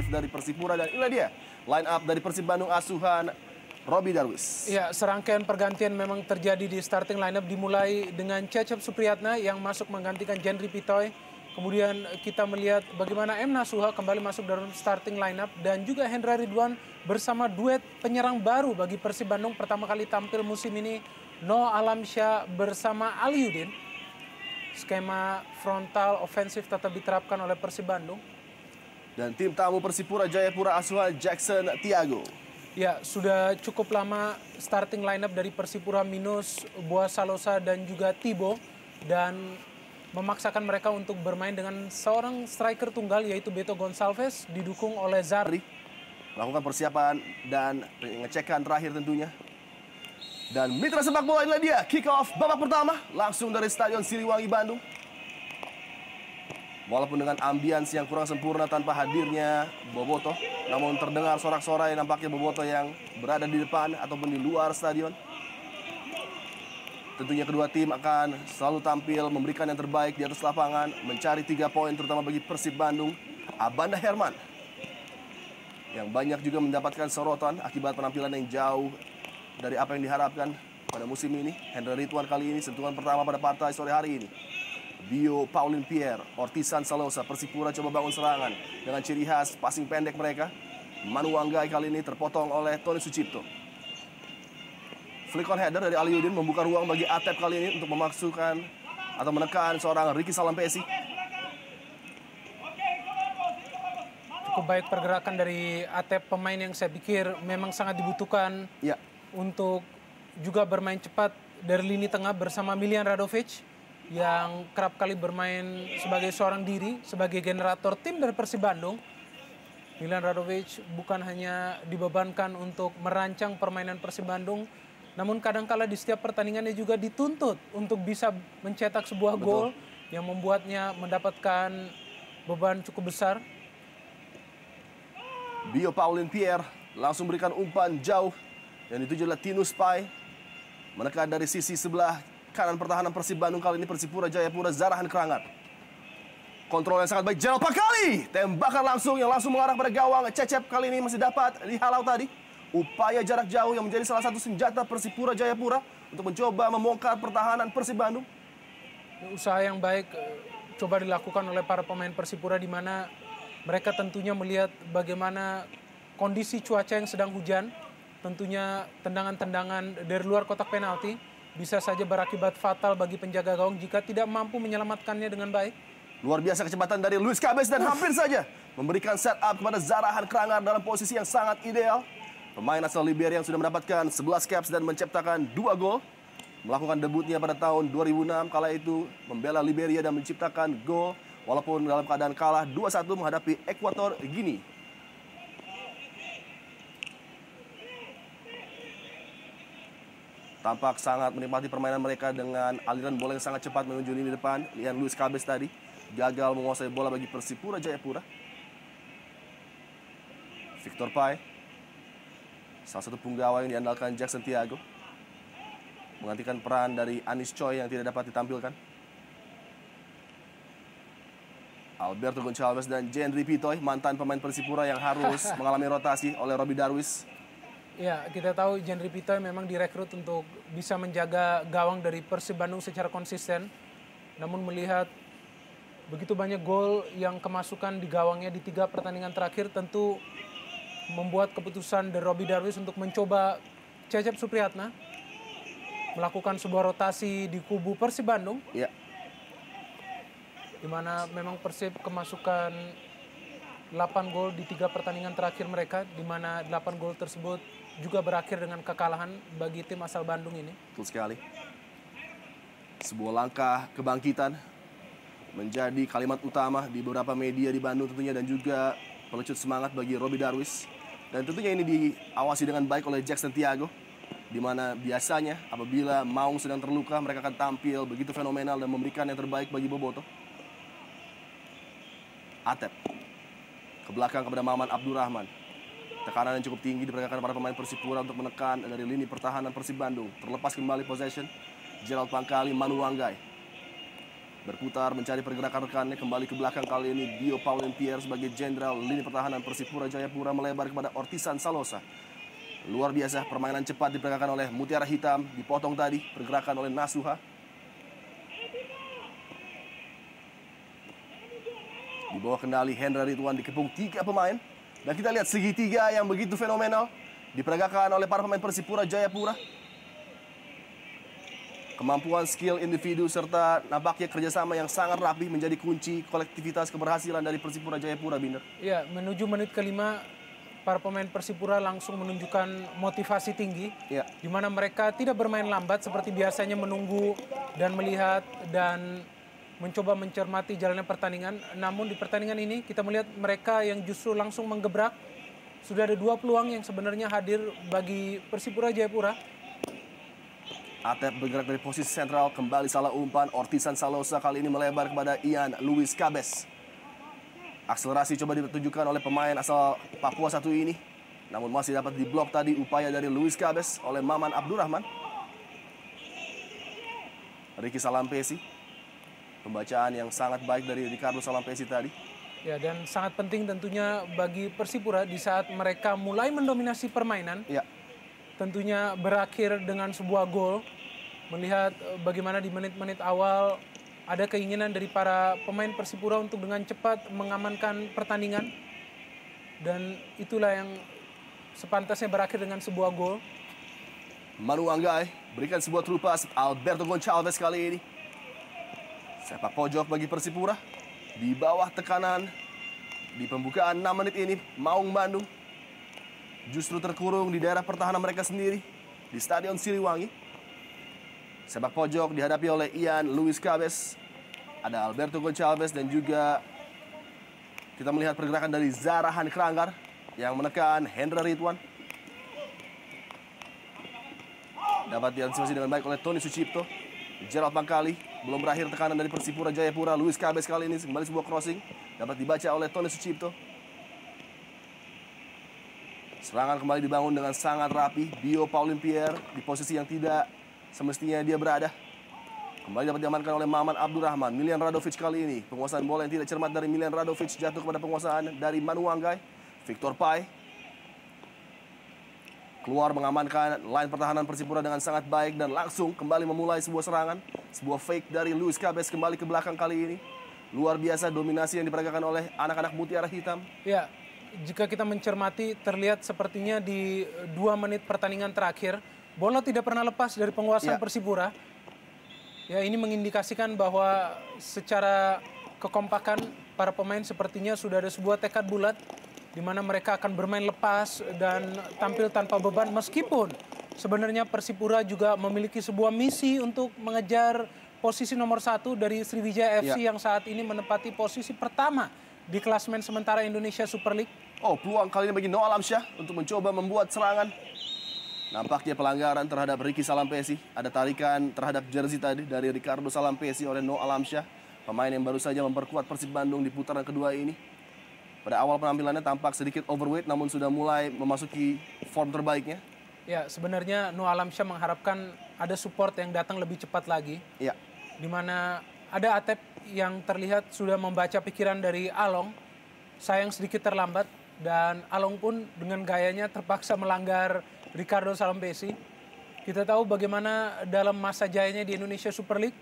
ofensif dari Persipura. Dan inilah dia line up dari Persib Bandung asuhan Robby Darwis. Ya, serangkaian pergantian memang terjadi di starting lineup, dimulai dengan Cecep Supriyatna yang masuk menggantikan Jendri Pitoy. Kemudian kita melihat bagaimana M. Nasuha kembali masuk dalam starting lineup dan juga Hendra Ridwan bersama duet penyerang baru bagi Persib Bandung pertama kali tampil musim ini, Noah Alamsyah bersama Aliudin. Skema frontal ofensif tetap diterapkan oleh Persib Bandung. Dan tim tamu Persipura Jayapura asuhan Jackson Tiago. Ya, sudah cukup lama starting lineup dari Persipura minus Boaz Salosa dan juga Tibo, dan memaksakan mereka untuk bermain dengan seorang striker tunggal yaitu Beto Gonçalves didukung oleh Zari. Melakukan persiapan dan pengecekan terakhir tentunya. Dan mitra sepak bola inilah dia kick off babak pertama langsung dari Stadion Siliwangi Bandung. Walaupun dengan ambience yang kurang sempurna tanpa hadirnya Boboto, namun terdengar sorak-sorai nampaknya Boboto yang berada di depan ataupun di luar stadion. Tentunya kedua tim akan selalu tampil memberikan yang terbaik di atas lapangan, mencari 3 poin terutama bagi Persib Bandung. Abanda Herman yang banyak juga mendapatkan sorotan akibat penampilan yang jauh dari apa yang diharapkan pada musim ini. Hendra Ridwan kali ini sentuhan pertama pada partai sore hari ini. Bio Paulin Pierre, Ortisan Salosa, Persipura coba bangun serangan dengan ciri khas passing pendek mereka. Manu Wanggai kali ini terpotong oleh Tony Sucipto. Flick on header dari Aliudin membuka ruang bagi Atep kali ini untuk memasukkan atau menekan seorang Ricky Salampesi. Cukup baik pergerakan dari Atep, pemain yang saya pikir memang sangat dibutuhkan Ya. untuk juga bermain cepat dari lini tengah bersama Milian Radovic yang kerap kali bermain sebagai seorang diri, sebagai generator tim dari Persib Bandung. Milian Radovic bukan hanya dibebankan untuk merancang permainan Persib Bandung, namun kadangkala di setiap pertandingannya juga dituntut untuk bisa mencetak sebuah gol yang membuatnya mendapatkan beban cukup besar. Bio Paulin Pierre langsung berikan umpan jauh yang dituju oleh Tinus Pai. Menekan dari sisi sebelah kanan pertahanan Persib Bandung kali ini Persipura Jayapura Zarahan Krangat. Kontrol yang sangat baik Gerald Pakali. Tembakan langsung yang langsung mengarah pada gawang. Cecep kali ini masih dapat dihalau tadi. Upaya jarak jauh yang menjadi salah satu senjata Persipura Jayapura untuk mencoba membongkar pertahanan Persib Bandung. Usaha yang baik coba dilakukan oleh para pemain Persipura, di mana mereka tentunya melihat bagaimana kondisi cuaca yang sedang hujan. Tentunya tendangan-tendangan dari luar kotak penalti bisa saja berakibat fatal bagi penjaga gawang jika tidak mampu menyelamatkannya dengan baik. Luar biasa kecepatan dari Luis Cabez dan hampir saja memberikan setup kepada Zarahan Krangat dalam posisi yang sangat ideal. Pemain asal Liberia yang sudah mendapatkan 11 caps dan menciptakan 2 gol. Melakukan debutnya pada tahun 2006, kala itu membela Liberia dan menciptakan gol walaupun dalam keadaan kalah 2-1 menghadapi Ekuator Gini. Tampak sangat menikmati permainan mereka dengan aliran bola yang sangat cepat menuju lini depan. Lihat Luis Cabez tadi gagal menguasai bola bagi Persipura Jayapura. Victor Pai, salah satu punggawa yang diandalkan Jackson Tiago, menggantikan peran dari Anis Choi yang tidak dapat ditampilkan. Alberto Gonçalves dan Jendri Pitoy, mantan pemain Persipura yang harus mengalami rotasi oleh Robby Darwis. Ya, kita tahu Jendri Pitoy memang direkrut untuk bisa menjaga gawang dari Persib Bandung secara konsisten. Namun melihat begitu banyak gol yang kemasukan di gawangnya di 3 pertandingan terakhir, tentu membuat keputusan dari Robby Darwis untuk mencoba Cecep Supriyatna melakukan sebuah rotasi di kubu Persib Bandung. Ya. Di mana memang Persib kemasukan 8 gol di 3 pertandingan terakhir mereka, di mana 8 gol tersebut juga berakhir dengan kekalahan bagi tim asal Bandung ini. Betul sekali. Sebuah langkah kebangkitan menjadi kalimat utama di beberapa media di Bandung tentunya, dan juga pelecut semangat bagi Robby Darwis. Dan tentunya ini diawasi dengan baik oleh Jackson Tiago, di mana biasanya apabila Maung sedang terluka mereka akan tampil begitu fenomenal dan memberikan yang terbaik bagi Boboto. Atep ke belakang kepada Maman Abdurrahman. Tekanan yang cukup tinggi diperagakan para pemain Persipura untuk menekan dari lini pertahanan Persib Bandung. Terlepas kembali possession. Gerald Pangkali, Manu Wanggai. Berputar mencari pergerakan rekannya, kembali ke belakang kali ini Dio Paulin Pierre sebagai jenderal lini pertahanan Persipura Jayapura melebar kepada Ortisan Salosa. Luar biasa permainan cepat diperagakan oleh Mutiara Hitam, dipotong tadi pergerakan oleh Nasuha. Di bawah kendali Hendra Ridwan dikepung 3 pemain. Dan kita lihat segitiga yang begitu fenomenal diperagakan oleh para pemain Persipura Jayapura. Kemampuan skill individu serta nampaknya kerjasama yang sangat rapi menjadi kunci kolektivitas keberhasilan dari Persipura Jayapura, Binder. Ya, menuju menit kelima, para pemain Persipura langsung menunjukkan motivasi tinggi. Ya. Di mana mereka tidak bermain lambat seperti biasanya, menunggu dan melihat dan mencoba mencermati jalannya pertandingan. Namun di pertandingan ini kita melihat mereka yang justru langsung menggebrak. Sudah ada 2 peluang yang sebenarnya hadir bagi Persipura Jayapura. Atep bergerak dari posisi sentral, kembali salah umpan. Ortisan Salosa kali ini melebar kepada Ian Luis Cabes. Akselerasi coba ditunjukkan oleh pemain asal Papua satu ini. Namun masih dapat diblok tadi upaya dari Luis Cabes oleh Maman Abdurrahman. Ricky Salampesi. Pembacaan yang sangat baik dari Ricardo Salampesi tadi. Ya, dan sangat penting tentunya bagi Persipura di saat mereka mulai mendominasi permainan. Ya. Tentunya berakhir dengan sebuah gol. Melihat bagaimana di menit-menit awal ada keinginan dari para pemain Persipura untuk dengan cepat mengamankan pertandingan. Dan itulah yang sepantasnya berakhir dengan sebuah gol. Manu Anggai berikan sebuah true pass. Alberto Goncalves kali ini. Sepak pojok bagi Persipura. Di bawah tekanan di pembukaan 6 menit ini, Maung Bandung justru terkurung di daerah pertahanan mereka sendiri di Stadion Siliwangi. Sepak pojok dihadapi oleh Ian Luis Cabes. Ada Alberto Goncalves dan juga kita melihat pergerakan dari Zarahan Kranggar yang menekan Hendra Ridwan. Dapat diantisipasi dengan baik oleh Tony Sucipto. Gerald Pangkali, belum berakhir tekanan dari Persipura Jayapura. Luis Cabes kali ini kembali sebuah crossing. Dapat dibaca oleh Tony Sucipto. Serangan kembali dibangun dengan sangat rapi. Dio Paulin Pierre di posisi yang tidak semestinya dia berada. Kembali dapat diamankan oleh Maman Abdurrahman. Milian Radovic kali ini. Penguasaan bola yang tidak cermat dari Milian Radovic jatuh kepada penguasaan dari Manu Anggai. Victor Pai keluar mengamankan line pertahanan Persipura dengan sangat baik dan langsung kembali memulai sebuah serangan. Sebuah fake dari Luis Cabes kembali ke belakang kali ini. Luar biasa dominasi yang diperagakan oleh anak-anak Mutiara Hitam. Ya, jika kita mencermati terlihat sepertinya di 2 menit pertandingan terakhir bola tidak pernah lepas dari penguasaan Persipura. Ya, ini mengindikasikan bahwa secara kekompakan para pemain sepertinya sudah ada sebuah tekad bulat di mana mereka akan bermain lepas dan tampil tanpa beban, meskipun sebenarnya Persipura juga memiliki sebuah misi untuk mengejar posisi nomor 1 dari Sriwijaya FC yang saat ini menempati posisi pertama di klasemen sementara Indonesia Super League. Oh, peluang kali ini bagi Noah Alamsyah untuk mencoba membuat serangan. Nampaknya pelanggaran terhadap Ricky Salampesi. Ada tarikan terhadap jersey tadi dari Ricardo Salampesi oleh Noah Alamsyah, pemain yang baru saja memperkuat Persib Bandung di putaran kedua ini. Pada awal penampilannya tampak sedikit overweight, namun sudah mulai memasuki form terbaiknya. Ya, sebenarnya Noah Alamsyah mengharapkan ada support yang datang lebih cepat lagi. Ya. Di mana ada Atep yang terlihat sudah membaca pikiran dari Along. Sayang sedikit terlambat dan Along pun dengan gayanya terpaksa melanggar Ricardo Salampesi. Kita tahu bagaimana dalam masa jayanya di Indonesia Super League,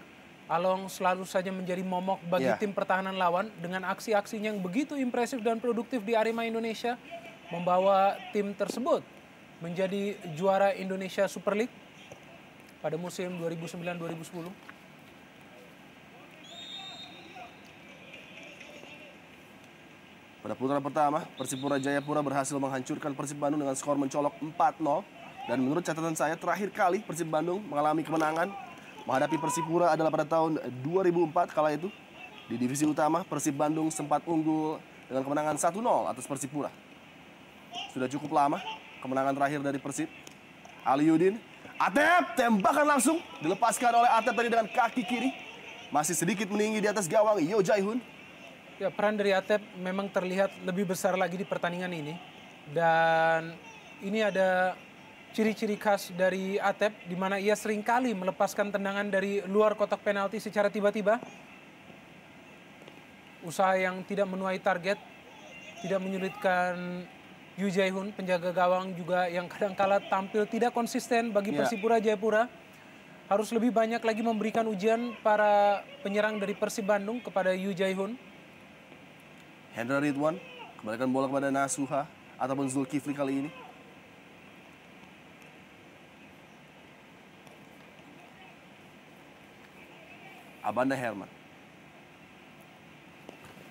Along selalu saja menjadi momok bagi tim pertahanan lawan dengan aksi-aksinya yang begitu impresif dan produktif di Arema Indonesia, membawa tim tersebut menjadi juara Indonesia Super League pada musim 2009-2010. Pada putaran pertama, Persipura Jayapura berhasil menghancurkan Persib Bandung dengan skor mencolok 4-0. Dan menurut catatan saya, terakhir kali Persib Bandung mengalami kemenangan menghadapi Persipura adalah pada tahun 2004 kala itu. Di divisi utama, Persib Bandung sempat unggul dengan kemenangan 1-0 atas Persipura. Sudah cukup lama kemenangan terakhir dari Persib. Aliudin, Atep, tembakan langsung. Dilepaskan oleh Atep tadi dengan kaki kiri. Masih sedikit meninggi di atas gawang Yo Jaihun. Ya, peran dari Atep memang terlihat lebih besar lagi di pertandingan ini. Dan ini ada ciri-ciri khas dari Atep, di mana ia seringkali melepaskan tendangan dari luar kotak penalti secara tiba-tiba. usaha yang tidak menuai target, tidak menyulitkan Yu Jae-hoon, penjaga gawang juga yang kadang-kala tampil tidak konsisten bagi Persipura Jayapura. Harus lebih banyak lagi memberikan ujian para penyerang dari Persib Bandung kepada Yu Jae-hoon. Hendra Ridwan kembalikan bola kepada Nasuha ataupun Zulkifli kali ini. Abanda Herman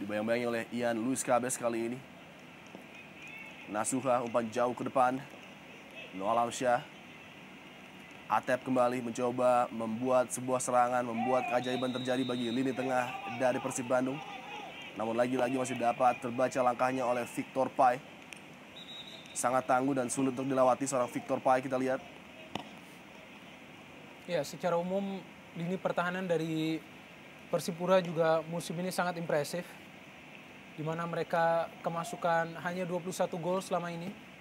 dibayang-bayangi oleh Ian Luis Cabes kali ini. Nasuha umpan jauh ke depan. Noah Alamsyah. Atep kembali mencoba membuat sebuah serangan, membuat keajaiban terjadi bagi lini tengah dari Persib Bandung. Namun lagi-lagi masih dapat terbaca langkahnya oleh Victor Pai. Sangat tangguh dan sulit untuk dilewati seorang Victor Pai, kita lihat. Ya, secara umum lini pertahanan dari Persipura juga musim ini sangat impresif, di mana mereka kemasukan hanya 21 gol selama ini.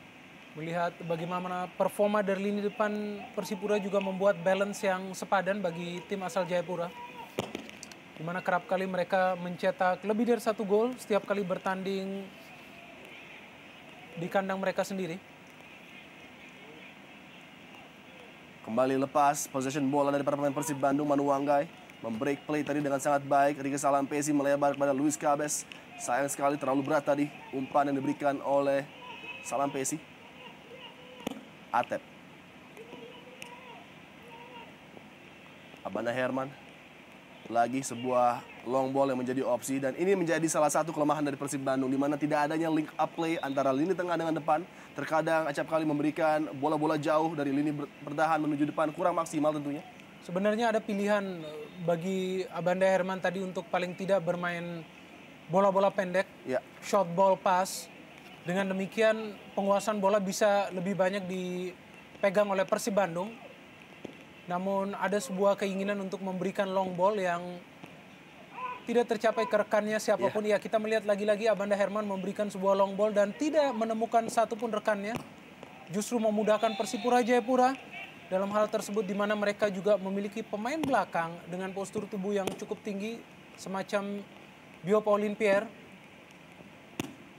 Melihat bagaimana performa dari lini depan Persipura juga membuat balance yang sepadan bagi tim asal Jayapura, di mana kerap kali mereka mencetak lebih dari 1 gol setiap kali bertanding di kandang mereka sendiri. Kembali lepas possession bola dari para pemain Persib Bandung. Manu Wanggai membreak play tadi dengan sangat baik. Ricky Salampesi melebar kepada Luis Cabes. Sayang sekali terlalu berat tadi umpan yang diberikan oleh Salampesi. Atep. Abanda Herman. Lagi sebuah long ball yang menjadi opsi. Dan ini menjadi salah satu kelemahan dari Persib Bandung, di mana tidak adanya link up play antara lini tengah dengan depan. Terkadang acap kali memberikan bola-bola jauh dari lini bertahan menuju depan, kurang maksimal tentunya. Sebenarnya ada pilihan bagi Abanda Herman tadi untuk paling tidak bermain bola-bola pendek, short ball pass. Dengan demikian penguasaan bola bisa lebih banyak dipegang oleh Persib Bandung. Namun ada sebuah keinginan untuk memberikan long ball yang tidak tercapai ke rekannya siapapun. Ya, kita melihat lagi-lagi Abanda Herman memberikan sebuah long ball dan tidak menemukan satupun rekannya. Justru memudahkan Persipura Jayapura dalam hal tersebut, di mana mereka juga memiliki pemain belakang dengan postur tubuh yang cukup tinggi semacam Bio Paulin Pierre.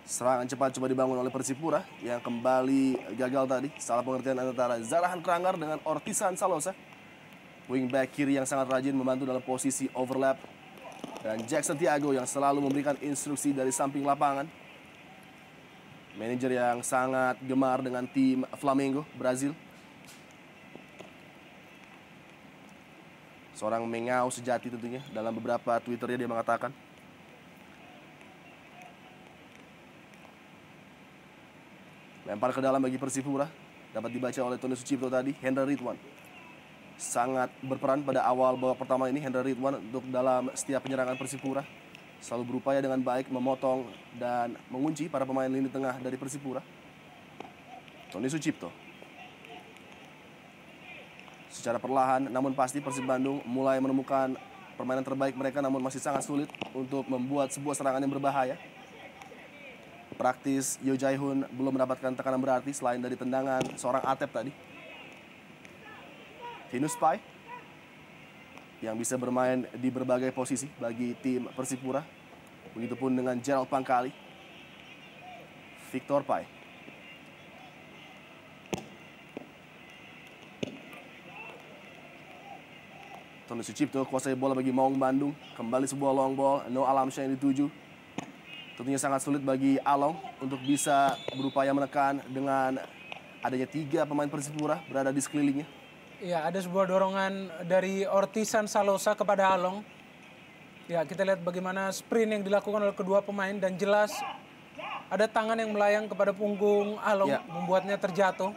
Serangan cepat coba dibangun oleh Persipura yang kembali gagal tadi. Salah pengertian antara Zarahan Krangar dengan Ortisan Salosa. Wingback kiri yang sangat rajin membantu dalam posisi overlap. Dan Jackson Tiago yang selalu memberikan instruksi dari samping lapangan. Manajer yang sangat gemar dengan tim Flamengo, Brazil. Seorang mengau sejati tentunya. Dalam beberapa Twitternya dia mengatakan. Lempar ke dalam bagi Persipura. Dapat dibaca oleh Tony Sucipto tadi. Hendra Ridwan sangat berperan pada awal babak pertama ini. Hendra Ridwan untuk dalam setiap penyerangan Persipura. Selalu berupaya dengan baik memotong dan mengunci para pemain lini tengah dari Persipura. Tony Sucipto. Secara perlahan namun pasti Persib Bandung mulai menemukan permainan terbaik mereka, namun masih sangat sulit untuk membuat sebuah serangan yang berbahaya. Praktis Yu Jae-hoon belum mendapatkan tekanan berarti selain dari tendangan seorang Atep tadi. Tinus Pai yang bisa bermain di berbagai posisi bagi tim Persipura. Begitupun dengan Gerald Pangkali. Victor Pai. Tony Sucipto kuasai bola bagi Maung Bandung. Kembali sebuah long ball. No Alamsyah yang dituju. Tentunya sangat sulit bagi Along untuk bisa berupaya menekan dengan adanya 3 pemain Persipura berada di sekelilingnya. Ya, ada sebuah dorongan dari Ortisan Salosa kepada Along. Ya, kita lihat bagaimana sprint yang dilakukan oleh kedua pemain dan jelas ada tangan yang melayang kepada punggung Along, membuatnya terjatuh.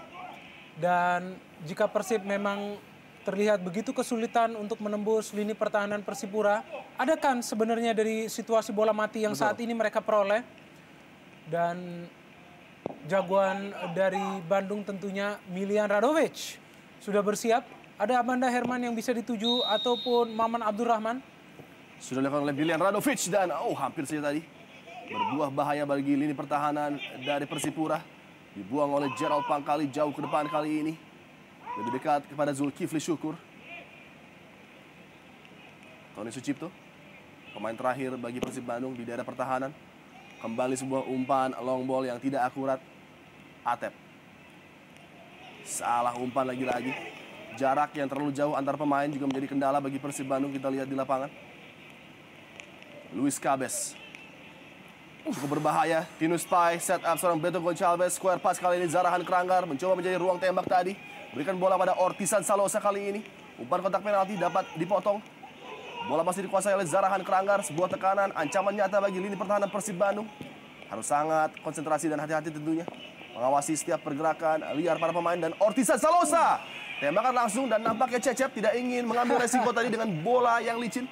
Dan jika Persib memang terlihat begitu kesulitan untuk menembus lini pertahanan Persipura, ada kan sebenarnya dari situasi bola mati yang saat ini mereka peroleh. Dan jagoan dari Bandung tentunya Milian Radovic sudah bersiap. Ada Abanda Herman yang bisa dituju ataupun Maman Abdurrahman. Sudah dilakukan oleh Milian Radovic dan hampir saja tadi berbuah bahaya bagi lini pertahanan dari Persipura. Dibuang oleh Gerald Pangkali jauh ke depan kali ini. Lebih dekat kepada Zulkifli Syukur. Tony Sucipto. pemain terakhir bagi Persib Bandung di daerah pertahanan. Kembali sebuah umpan long ball yang tidak akurat. Atep. Salah umpan lagi-lagi. Jarak yang terlalu jauh antar pemain juga menjadi kendala bagi Persib Bandung. Kita lihat di lapangan. Luis Cabes. Cukup berbahaya. Tinus Pai set up seorang Beto Gonçalves. Square pass kali ini Zarahan Kranggar mencoba menjadi ruang tembak tadi. Berikan bola pada Ortisan Salosa kali ini. Umpan kotak penalti dapat dipotong. Bola masih dikuasai oleh Zarahan Kranggar. Sebuah tekanan, ancaman nyata bagi lini pertahanan Persib Bandung. Harus sangat konsentrasi dan hati-hati tentunya. Mengawasi setiap pergerakan liar para pemain. Dan Ortisan Salosa. Tembakan langsung dan nampaknya Cecep tidak ingin mengambil resiko tadi dengan bola yang licin.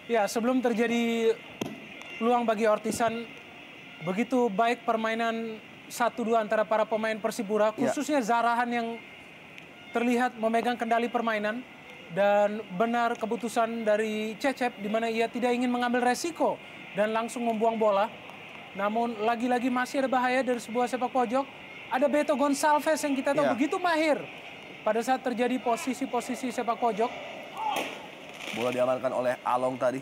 Ya, sebelum terjadi peluang bagi Ortisan, begitu baik permainan 1-2 antara para pemain Persipura, khususnya Zarahan yang terlihat memegang kendali permainan. Dan benar keputusan dari Cecep di mana ia tidak ingin mengambil resiko dan langsung membuang bola. Namun lagi-lagi masih ada bahaya dari sebuah sepak pojok. Ada Beto Gonçalves yang kita tahu begitu mahir pada saat terjadi posisi-posisi sepak pojok. Bola diamankan oleh Along tadi.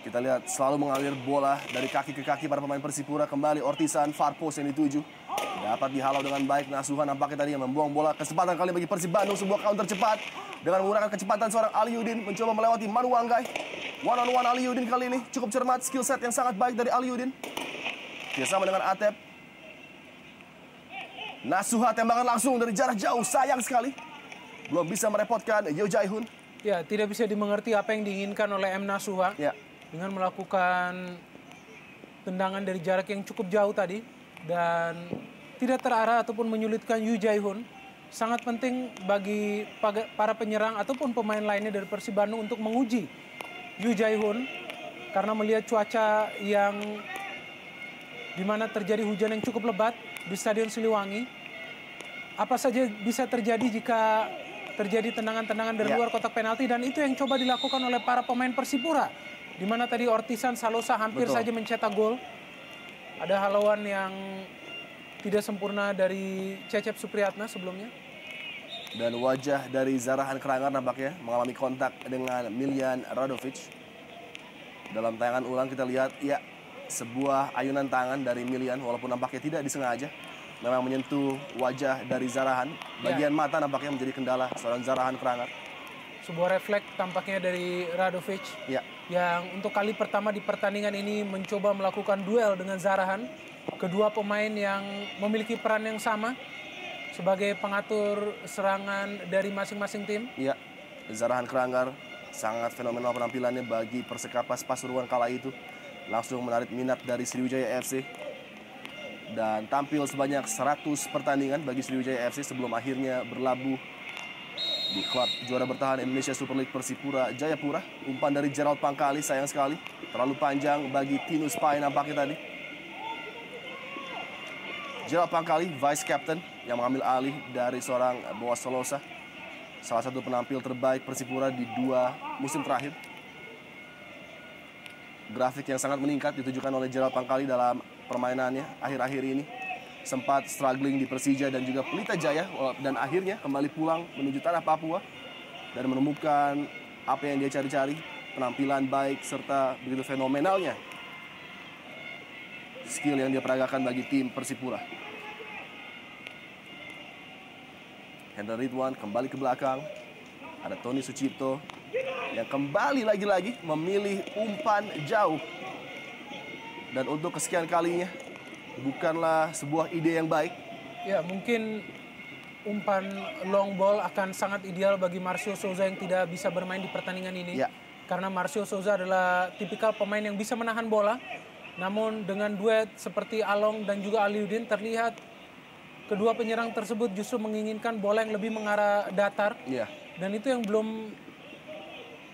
Kita lihat selalu mengalir bola dari kaki ke kaki para pemain Persipura. Kembali Ortisan, far post yang dituju. Dapat dihalau dengan baik. Nasuha nampaknya tadi yang membuang bola. Kesempatan kali bagi Persib Bandung. Sebuah counter cepat. Dengan menggunakan kecepatan seorang Aliudin. Mencoba melewati Manu Wanggai. One on one Aliudin kali ini. Cukup cermat. Skill set yang sangat baik dari Aliudin. Bersama dengan Atep. Nasuha tembakan langsung dari jarak jauh. Sayang sekali. Belum bisa merepotkan Yo Jae-hoon. Ya, tidak bisa dimengerti apa yang diinginkan oleh M. Nasuha. Ya. Dengan melakukan tendangan dari jarak yang cukup jauh tadi. Dan tidak terarah ataupun menyulitkan Yo Jae-hoon. Sangat penting bagi para penyerang ataupun pemain lainnya dari Persib Bandung untuk menguji Yo Jae-hoon. Karena melihat cuaca yang dimana terjadi hujan yang cukup lebat di Stadion Siliwangi. Apa saja bisa terjadi jika terjadi tendangan-tendangan dari luar kotak penalti. Dan itu yang coba dilakukan oleh para pemain Persipura. Di mana tadi Ortisan Salosa hampir saja mencetak gol. Ada halauan yang tidak sempurna dari Cecep Supriyatna sebelumnya. Dan wajah dari Zarahan Kranggar nampaknya mengalami kontak dengan Miljan Radovic. Dalam tayangan ulang kita lihat, ya, sebuah ayunan tangan dari Miljan walaupun nampaknya tidak disengaja. Memang menyentuh wajah dari Zarahan. Bagian mata nampaknya menjadi kendala seorang Zarahan Kranggar. Sebuah refleks tampaknya dari Radovic. Yang untuk kali pertama di pertandingan ini mencoba melakukan duel dengan Zarahan. Kedua pemain yang memiliki peran yang sama sebagai pengatur serangan dari masing-masing tim. Iya, Zarahan Kranggar sangat fenomenal penampilannya bagi Persekapas Pasuruan kala itu. Langsung menarik minat dari Sriwijaya FC. Dan tampil sebanyak 100 pertandingan bagi Sriwijaya FC sebelum akhirnya berlabuh di klub juara bertahan Indonesia Super League Persipura Jayapura. Umpan dari Gerald Pangkali sayang sekali. Terlalu panjang bagi Tinus Pai nampaknya tadi. Gerald Pangkali, vice captain yang mengambil alih dari seorang Boas Solosa. Salah satu penampil terbaik Persipura di 2 musim terakhir. Grafik yang sangat meningkat ditujukan oleh Gerald Pangkali dalam permainannya akhir-akhir ini. Sempat struggling di Persija dan juga Pelita Jaya. Dan akhirnya kembali pulang menuju tanah Papua. Dan menemukan apa yang dia cari-cari. Penampilan baik serta begitu fenomenalnya skill yang dia peragakan bagi tim Persipura. Hendra Ridwan kembali ke belakang. Ada Tony Sucipto yang kembali lagi-lagi memilih umpan jauh. Dan untuk kesekian kalinya bukanlah sebuah ide yang baik. Ya, mungkin umpan long ball akan sangat ideal bagi Marcio Souza yang tidak bisa bermain di pertandingan ini. Ya. Karena Marcio Souza adalah tipikal pemain yang bisa menahan bola. Namun dengan duet seperti Along dan juga Aliudin terlihat kedua penyerang tersebut justru menginginkan bola yang lebih mengarah datar. Dan itu yang belum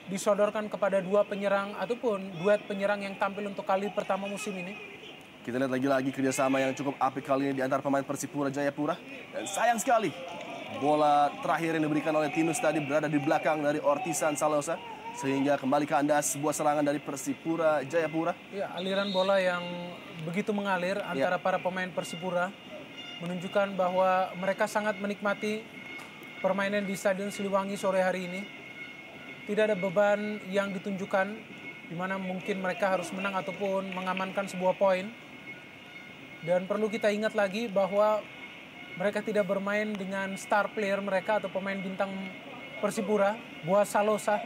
disodorkan kepada dua penyerang ataupun duet penyerang yang tampil untuk kali pertama musim ini. Kita lihat lagi-lagi kerjasama yang cukup apik kali ini di antara pemain Persipura Jayapura. Dan sayang sekali bola terakhir yang diberikan oleh Tinus tadi berada di belakang dari Ortisan Salosa. Sehingga kembali kandas sebuah serangan dari Persipura Jayapura. Ya, aliran bola yang begitu mengalir antara para pemain Persipura menunjukkan bahwa mereka sangat menikmati permainan di Stadion Siliwangi sore hari ini. Tidak ada beban yang ditunjukkan di mana mungkin mereka harus menang ataupun mengamankan sebuah poin. Dan perlu kita ingat lagi bahwa mereka tidak bermain dengan star player mereka atau pemain bintang Persipura, Boaz Salosa.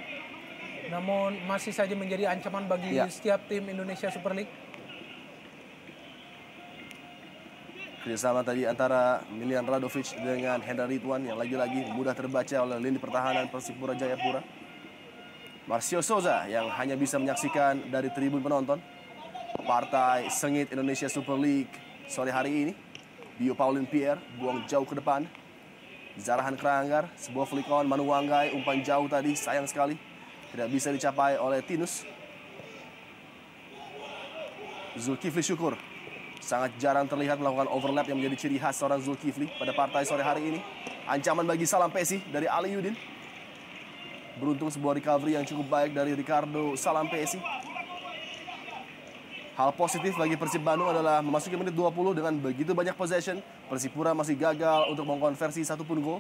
Namun masih saja menjadi ancaman bagi setiap tim Indonesia Super League. Kerjasama tadi antara Milian Radovic dengan Hendra Ridwan yang lagi-lagi mudah terbaca oleh lini pertahanan Persipura Jayapura. Marcio Souza yang hanya bisa menyaksikan dari tribun penonton. Partai sengit Indonesia Super League sore hari ini. Bio Paulin Pierre buang jauh ke depan. Zarahan Keranggar, sebuah flick on, Manu Wanggai, umpan jauh tadi, sayang sekali. Tidak bisa dicapai oleh Tinus. Zulkifli Syukur sangat jarang terlihat melakukan overlap yang menjadi ciri khas seorang Zulkifli pada partai sore hari ini. Ancaman bagi Salampesi dari Ali Yudin. Beruntung sebuah recovery yang cukup baik dari Ricardo Salampesi. Hal positif bagi Persib Bandung adalah memasuki menit 20 dengan begitu banyak possession. Persipura masih gagal untuk mengkonversi satupun gol.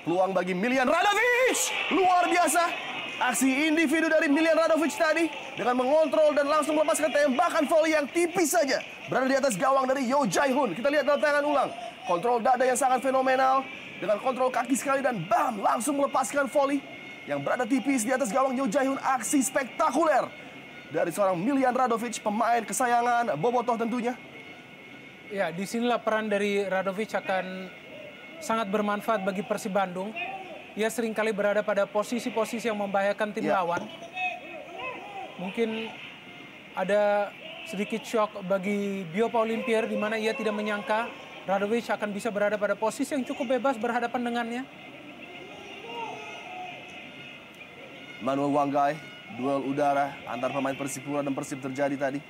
Peluang bagi Milian Radovic. Luar biasa. Aksi individu dari Milian Radovic tadi dengan mengontrol dan langsung melepaskan tembakan volley yang tipis saja berada di atas gawang dari Yo Jae-hoon. Kita lihat dalam tayangan ulang. Kontrol dada yang sangat fenomenal dengan kontrol kaki sekali dan bam, langsung melepaskan volley yang berada tipis di atas gawang Yo Jae-hoon. Aksi spektakuler dari seorang Milian Radovic, pemain kesayangan Bobotoh tentunya. Ya, disinilah peran dari Radovic akan sangat bermanfaat bagi Persib Bandung. Ia seringkali berada pada posisi-posisi yang membahayakan tim lawan. Mungkin ada sedikit shock bagi Bio Paulin Pierre di mana ia tidak menyangka Radovic akan bisa berada pada posisi yang cukup bebas berhadapan dengannya. Manuel Wanggai, duel udara antar pemain Persipura dan Persib terjadi tadi.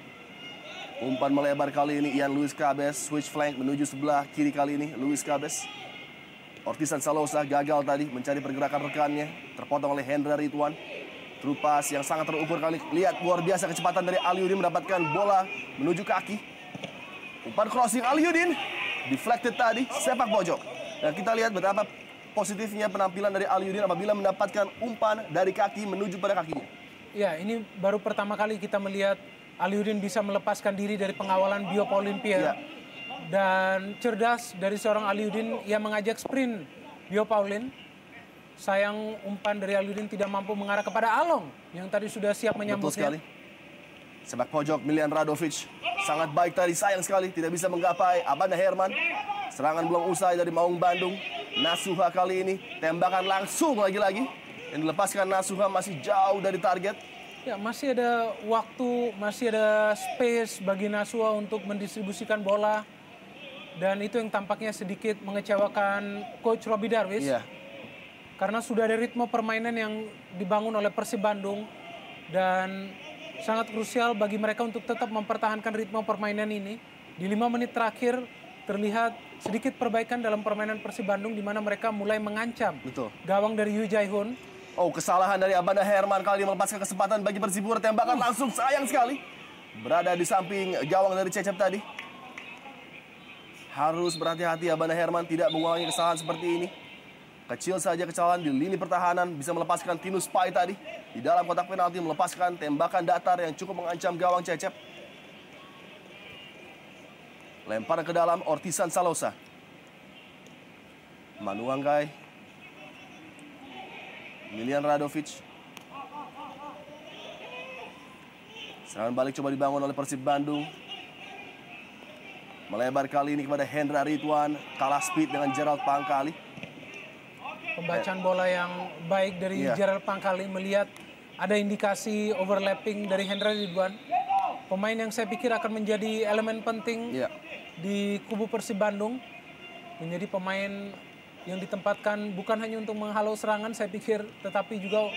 Umpan melebar kali ini Ian Luis Cabes, switch flank menuju sebelah kiri kali ini Luis Cabes. Ortisan Salosa gagal tadi mencari pergerakan rekannya, terpotong oleh Hendra Ridwan. Through pass yang sangat terukur kali. Lihat luar biasa kecepatan dari Aliudin mendapatkan bola menuju kaki. Umpan crossing Aliudin, deflected tadi, sepak pojok. Dan kita lihat betapa positifnya penampilan dari Aliudin apabila mendapatkan umpan dari kaki menuju pada kakinya. Ya, ini baru pertama kali kita melihat Aliudin bisa melepaskan diri dari pengawalan Bio Paulin Pierre. Dan cerdas dari seorang Aliudin yang mengajak sprint Bio Paulin. Sayang umpan dari Aliudin tidak mampu mengarah kepada Along yang tadi sudah siap menyambutnya. Betul sekali. Sepak pojok Milian Radovic sangat baik tadi, sayang sekali tidak bisa menggapai Abanda Herman. Serangan belum usai dari Maung Bandung. Nasuha kali ini tembakan langsung lagi-lagi. Yang dilepaskan Nasuha masih jauh dari target. Ya, masih ada waktu, masih ada space bagi Nasuha untuk mendistribusikan bola. Dan itu yang tampaknya sedikit mengecewakan Coach Robbie Darwis. Iya. Karena sudah ada ritme permainan yang dibangun oleh Persib Bandung. Dan sangat krusial bagi mereka untuk tetap mempertahankan ritme permainan ini. Di 5 menit terakhir terlihat sedikit perbaikan dalam permainan Persib Bandung di mana mereka mulai mengancam gawang dari Yo Jae-hoon. Oh, kesalahan dari Abanda Herman kali ini melepaskan kesempatan bagi Persipura. Tembakan langsung, sayang sekali. Berada di samping gawang dari Cecep tadi. Harus berhati-hati Abanda Herman tidak mengulangi kesalahan seperti ini. Kecil saja kesalahan di lini pertahanan bisa melepaskan Tinus Pai tadi. Di dalam kotak penalti melepaskan tembakan datar yang cukup mengancam gawang Cecep. Lemparan ke dalam Ortisan Salosa. Manu Wanggai. Milian Radovic. Serangan balik coba dibangun oleh Persib Bandung. Melebar kali ini kepada Hendra Ridwan. Kalah speed dengan Gerald Pangkali. Pembacaan bola yang baik dari Gerald Pangkali, melihat ada indikasi overlapping dari Hendra Ridwan. Pemain yang saya pikir akan menjadi elemen penting di kubu Persib Bandung. Menjadi pemain yang ditempatkan bukan hanya untuk menghalau serangan, saya pikir, tetapi juga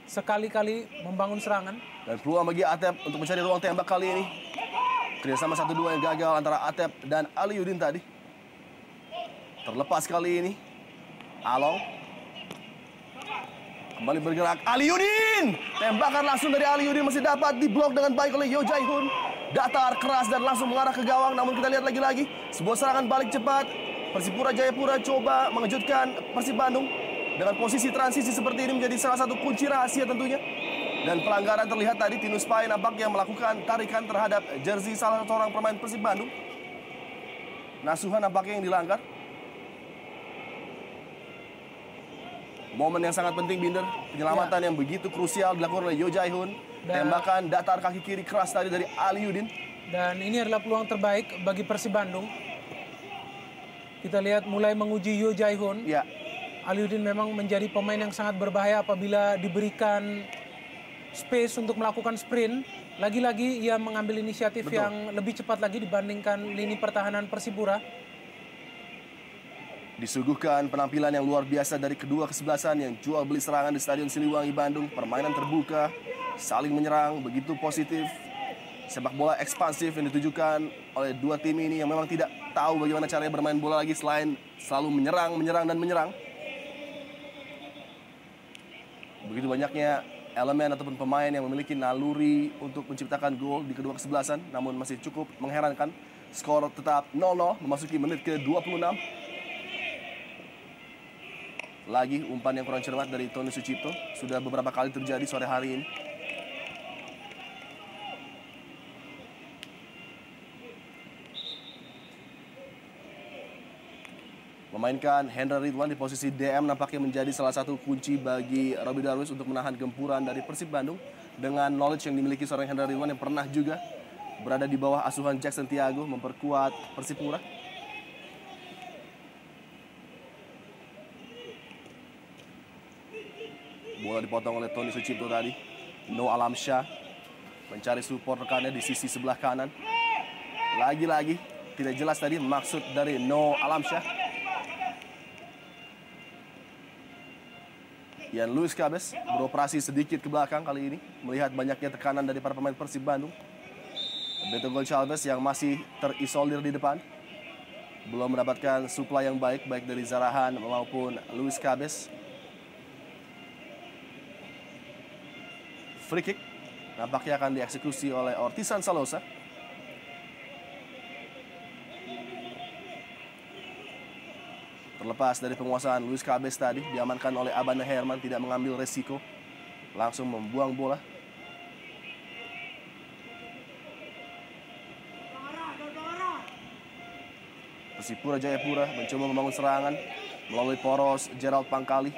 sekali-kali membangun serangan. Dan peluang bagi Atep untuk mencari ruang tembak kali ini. Kerjasama 1-2 yang gagal antara Atep dan Aliudin tadi. Terlepas kali ini. Along. Kembali bergerak. Aliudin! Tembakan langsung dari Aliudin masih dapat diblok dengan baik oleh Yo Jae-hoon. Datar, keras dan langsung mengarah ke gawang. Namun kita lihat lagi-lagi. Sebuah serangan balik cepat. Persipura Jayapura coba mengejutkan Persib Bandung. Dengan posisi transisi seperti ini menjadi salah satu kunci rahasia tentunya. Dan pelanggaran terlihat tadi, Tinus Pai nampaknya melakukan tarikan terhadap jersey salah seorang pemain Persib Bandung. Nasuha nampaknya yang dilanggar. Momen yang sangat penting, Binder. Penyelamatan yang begitu krusial dilakukan oleh Yo Jae-hoon. Tembakan datar kaki kiri keras tadi dari Aliuddin. Dan ini adalah peluang terbaik bagi Persib Bandung. Kita lihat mulai menguji Yo Jae-hoon. Ya. Aliuddin memang menjadi pemain yang sangat berbahaya apabila diberikan space untuk melakukan sprint. Lagi-lagi ia mengambil inisiatif yang lebih cepat lagi dibandingkan lini pertahanan Persipura. Disuguhkan penampilan yang luar biasa dari kedua kesebelasan yang jual beli serangan di Stadion Siliwangi Bandung. Permainan terbuka, saling menyerang, begitu positif. Sepak bola ekspansif yang ditujukan oleh dua tim ini yang memang tidak tahu bagaimana caranya bermain bola lagi selain selalu menyerang, dan menyerang. Begitu banyaknya elemen ataupun pemain yang memiliki naluri untuk menciptakan gol di kedua kesebelasan, namun masih cukup mengherankan. Skor tetap 0-0 memasuki menit ke-26. Lagi umpan yang kurang cermat dari Tony Sucipto. Sudah beberapa kali terjadi sore hari ini. Memainkan Hendra Ridwan di posisi DM nampaknya menjadi salah satu kunci bagi Robby Darwis untuk menahan gempuran dari Persib Bandung. Dengan knowledge yang dimiliki seorang Hendra Ridwan yang pernah juga berada di bawah asuhan Jackson Tiago, memperkuat Persipura. Bola dipotong oleh Tony Sucipto tadi. No Alamsyah mencari support rekannya di sisi sebelah kanan. Lagi-lagi tidak jelas tadi maksud dari No Alamsyah. Yan Luis Cabes beroperasi sedikit ke belakang kali ini, melihat banyaknya tekanan dari para pemain Persib Bandung. Beto Gonçalves yang masih terisolir di depan, belum mendapatkan suplai yang baik dari Zarahan maupun Luis Cabes. Free kick nampaknya akan dieksekusi oleh Ortisan Salosa. Terlepas dari penguasaan Luis Cabes tadi, diamankan oleh Abanda Herman, tidak mengambil resiko, langsung membuang bola. Persipura Jayapura mencoba membangun serangan melalui poros Gerald Pangkali.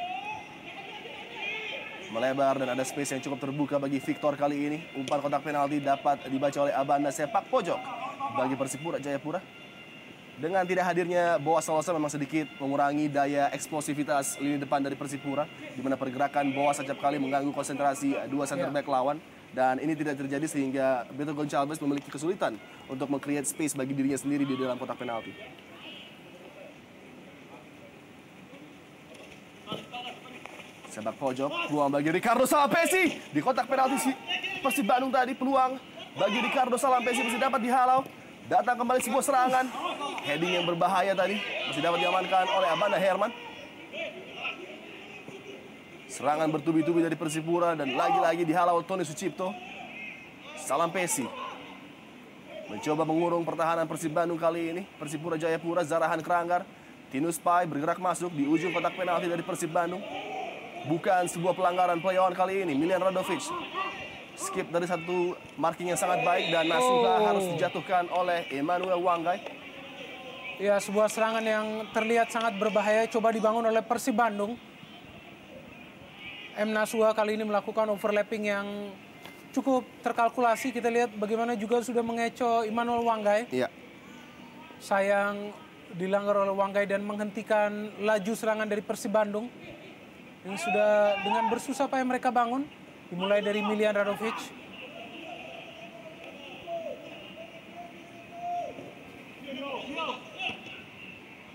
Melebar dan ada space yang cukup terbuka bagi Victor kali ini. Umpan kotak penalti dapat dibaca oleh Abanda, sepak pojok bagi Persipura Jayapura. Dengan tidak hadirnya Boas Salosa memang sedikit mengurangi daya eksplosivitas lini depan dari Persipura, di mana pergerakan Boas setiap kali mengganggu konsentrasi dua center back lawan. Dan ini tidak terjadi sehingga Beto Gonçalves memiliki kesulitan untuk meng-create space bagi dirinya sendiri di dalam kotak penalti. Sepak pojok, peluang bagi Ricardo Salampesi di kotak penalti Persib Bandung tadi. Peluang bagi Ricardo Salampesi masih dapat dihalau. Datang kembali sebuah serangan. Heading yang berbahaya tadi masih dapat diamankan oleh Abanda Herman. Serangan bertubi-tubi dari Persipura dan lagi-lagi dihalau Tony Sucipto. Salampesi mencoba mengurung pertahanan Persib Bandung kali ini. Persipura Jayapura, Zarahan Keranggar. Tinus Pai bergerak masuk di ujung kotak penalti dari Persib Bandung. Bukan sebuah pelanggaran play on kali ini. Milian Radovic skip dari satu marking yang sangat baik dan Nasuha harus dijatuhkan oleh Emmanuel Wanggai. Ya, sebuah serangan yang terlihat sangat berbahaya coba dibangun oleh Persib Bandung. M. Nasuha kali ini melakukan overlapping yang cukup terkalkulasi. Kita lihat bagaimana juga sudah mengecoh Emmanuel Wanggai. Iya. Sayang dilanggar oleh Wanggai dan menghentikan laju serangan dari Persib Bandung. Yang sudah dengan bersusah payah mereka bangun. Dimulai dari Milian Radovic.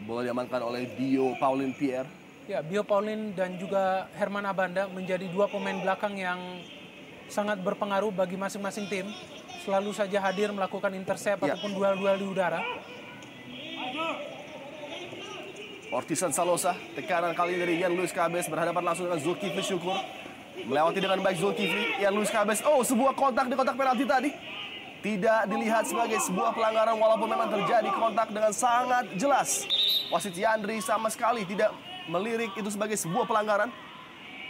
Bola diamankan oleh Bio Paulin Pierre. Ya, Bio Paulin dan juga Herman Abanda menjadi dua pemain belakang yang sangat berpengaruh bagi masing-masing tim. Selalu saja hadir melakukan intercept ataupun duel-duel di udara. Ortisan Salosa, tekanan kali dari Yan Luis Cabes berhadapan langsung dengan Zulkifli Syukur. Melewati dengan baik Zulkifli, Yan Luis Cabes. Oh, sebuah kontak di kotak penalti tadi. Tidak dilihat sebagai sebuah pelanggaran walaupun memang terjadi kontak dengan sangat jelas. Wasit Yandri sama sekali tidak melirik itu sebagai sebuah pelanggaran.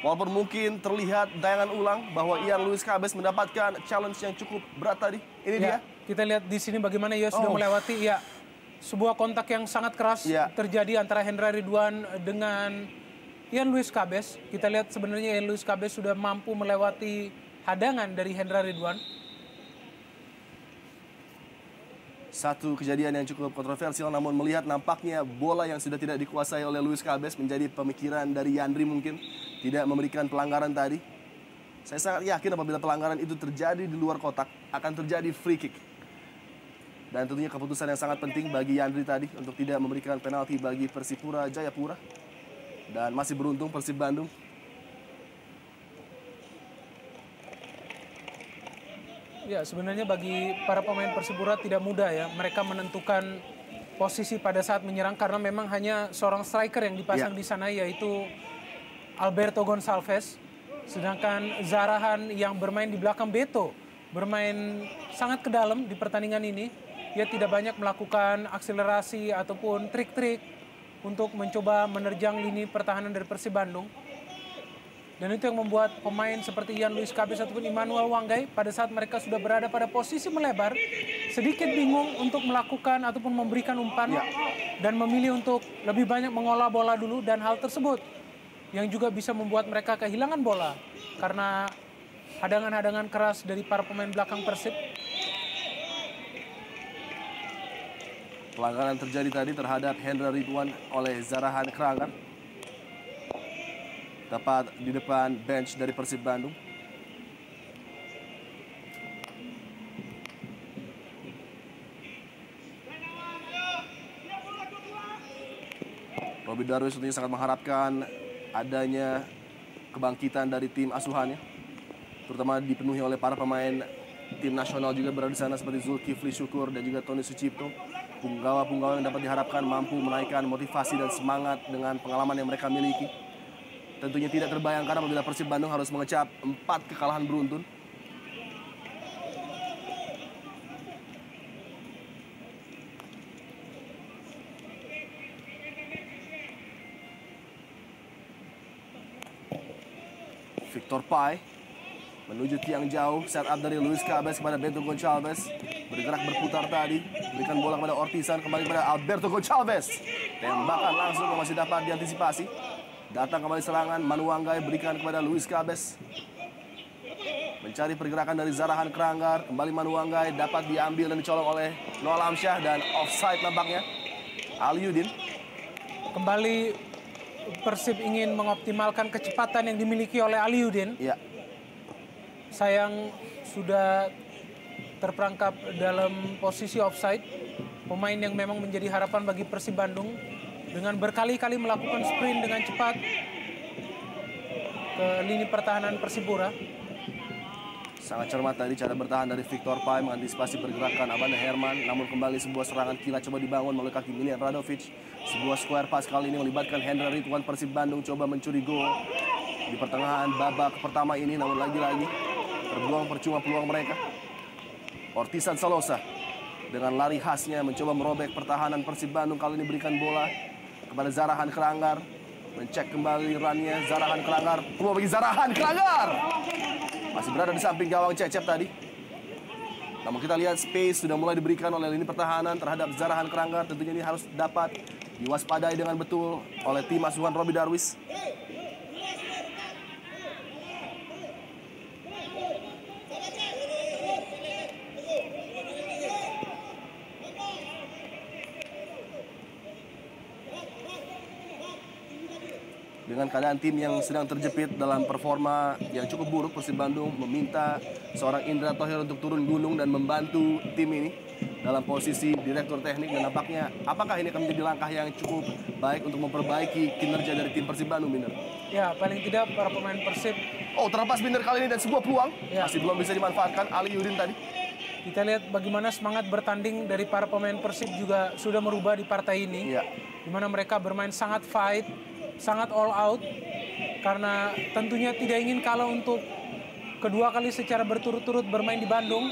Walaupun mungkin terlihat tayangan ulang bahwa Ian Luis Cabez mendapatkan challenge yang cukup berat tadi. Ini dia. Kita lihat di sini bagaimana ia sudah melewati sebuah kontak yang sangat keras terjadi antara Hendra Ridwan dengan Ian Luis Cabez. Kita lihat sebenarnya Ian Luis Cabez sudah mampu melewati hadangan dari Hendra Ridwan. Satu kejadian yang cukup kontroversial, namun melihat nampaknya bola yang sudah tidak dikuasai oleh Luis Cabez menjadi pemikiran dari Yandri mungkin tidak memberikan pelanggaran tadi. Saya sangat yakin apabila pelanggaran itu terjadi di luar kotak akan terjadi free kick. Dan tentunya keputusan yang sangat penting bagi Yandri tadi untuk tidak memberikan penalti bagi Persipura Jayapura. Dan masih beruntung Persib Bandung. Ya, sebenarnya bagi para pemain Persipura tidak mudah ya. Mereka menentukan posisi pada saat menyerang karena memang hanya seorang striker yang dipasang di sana, yaitu Alberto Gonçalves. Sedangkan Zarahan yang bermain di belakang Beto bermain sangat ke dalam di pertandingan ini. Dia tidak banyak melakukan akselerasi ataupun trik-trik untuk mencoba menerjang lini pertahanan dari Persib Bandung. Dan itu yang membuat pemain seperti Ian Luis Cabez ataupun Immanuel Wanggai pada saat mereka sudah berada pada posisi melebar sedikit bingung untuk melakukan ataupun memberikan umpan dan memilih untuk lebih banyak mengolah bola dulu, dan hal tersebut yang juga bisa membuat mereka kehilangan bola karena hadangan-hadangan keras dari para pemain belakang Persib. Pelanggaran terjadi tadi terhadap Hendra Ridwan oleh Zarahan Kranger. Tepat di depan bench dari Persib Bandung. Robby Darwish tentunya sangat mengharapkan adanya kebangkitan dari tim asuhannya, terutama dipenuhi oleh para pemain tim nasional juga berada di sana seperti Zulkifli Syukur dan juga Tony Sucipto. Punggawa-punggawa yang dapat diharapkan mampu menaikkan motivasi dan semangat dengan pengalaman yang mereka miliki. Tentunya tidak terbayangkan apabila Persib Bandung harus mengecap 4 kekalahan beruntun. Victor Pai menuju tiang jauh, set up dari Luis Cabez kepada Beto Gonçalves. Bergerak berputar tadi, berikan bola kepada Ortizan, kembali kepada Alberto Gonçalves. Tembakan langsung yang masih dapat diantisipasi. Datang kembali serangan, Manu Wanggai berikan kepada Luis Cabez. Mencari pergerakan dari Zarahan Kranger, kembali Manu Wanggai dapat diambil dan dicolong oleh Noah Lamsyah dan offside nampaknya. Aliudin. Kembali Persib ingin mengoptimalkan kecepatan yang dimiliki oleh Aliudin. Iya. Sayang sudah terperangkap dalam posisi offside. Pemain yang memang menjadi harapan bagi Persib Bandung dengan berkali-kali melakukan sprint dengan cepat ke lini pertahanan Persipura. Sangat cermat tadi cara bertahan dari Victor Pai mengantisipasi pergerakan Abanda Herman. Namun kembali sebuah serangan kilat coba dibangun melalui kaki Milian Radovic. Sebuah square pass kali ini melibatkan Hendra Ridwan. Persib Bandung coba mencuri gol di pertengahan babak pertama ini. Namun lagi-lagi terbuang percuma peluang mereka. Ortizan Salosa dengan lari khasnya mencoba merobek pertahanan Persib Bandung. Kali ini berikan bola kepada Zarahan Kranger. Mencek kembali runnya Zarahan Kranger. Peluang bagi Zarahan Kranger. Masih berada di samping gawang Cecep tadi. Namun kita lihat space sudah mulai diberikan oleh lini pertahanan terhadap Zarahan Kranger. Tentunya ini harus dapat diwaspadai dengan betul oleh tim asuhan Robby Darwish. Dengan keadaan tim yang sedang terjepit dalam performa yang cukup buruk, Persib Bandung meminta seorang Indra Thohir untuk turun gunung dan membantu tim ini dalam posisi direktur teknik. Dan nampaknya apakah ini akan menjadi langkah yang cukup baik untuk memperbaiki kinerja dari tim Persib Bandung, Binder? Ya, paling tidak para pemain Persib. Oh, terlepas Binder kali ini dan sebuah peluang masih belum bisa dimanfaatkan Aliudin tadi. Kita lihat bagaimana semangat bertanding dari para pemain Persib juga sudah merubah di partai ini. Di mana mereka bermain sangat fight, sangat all out, karena tentunya tidak ingin kalah untuk kedua kali secara berturut-turut bermain di Bandung.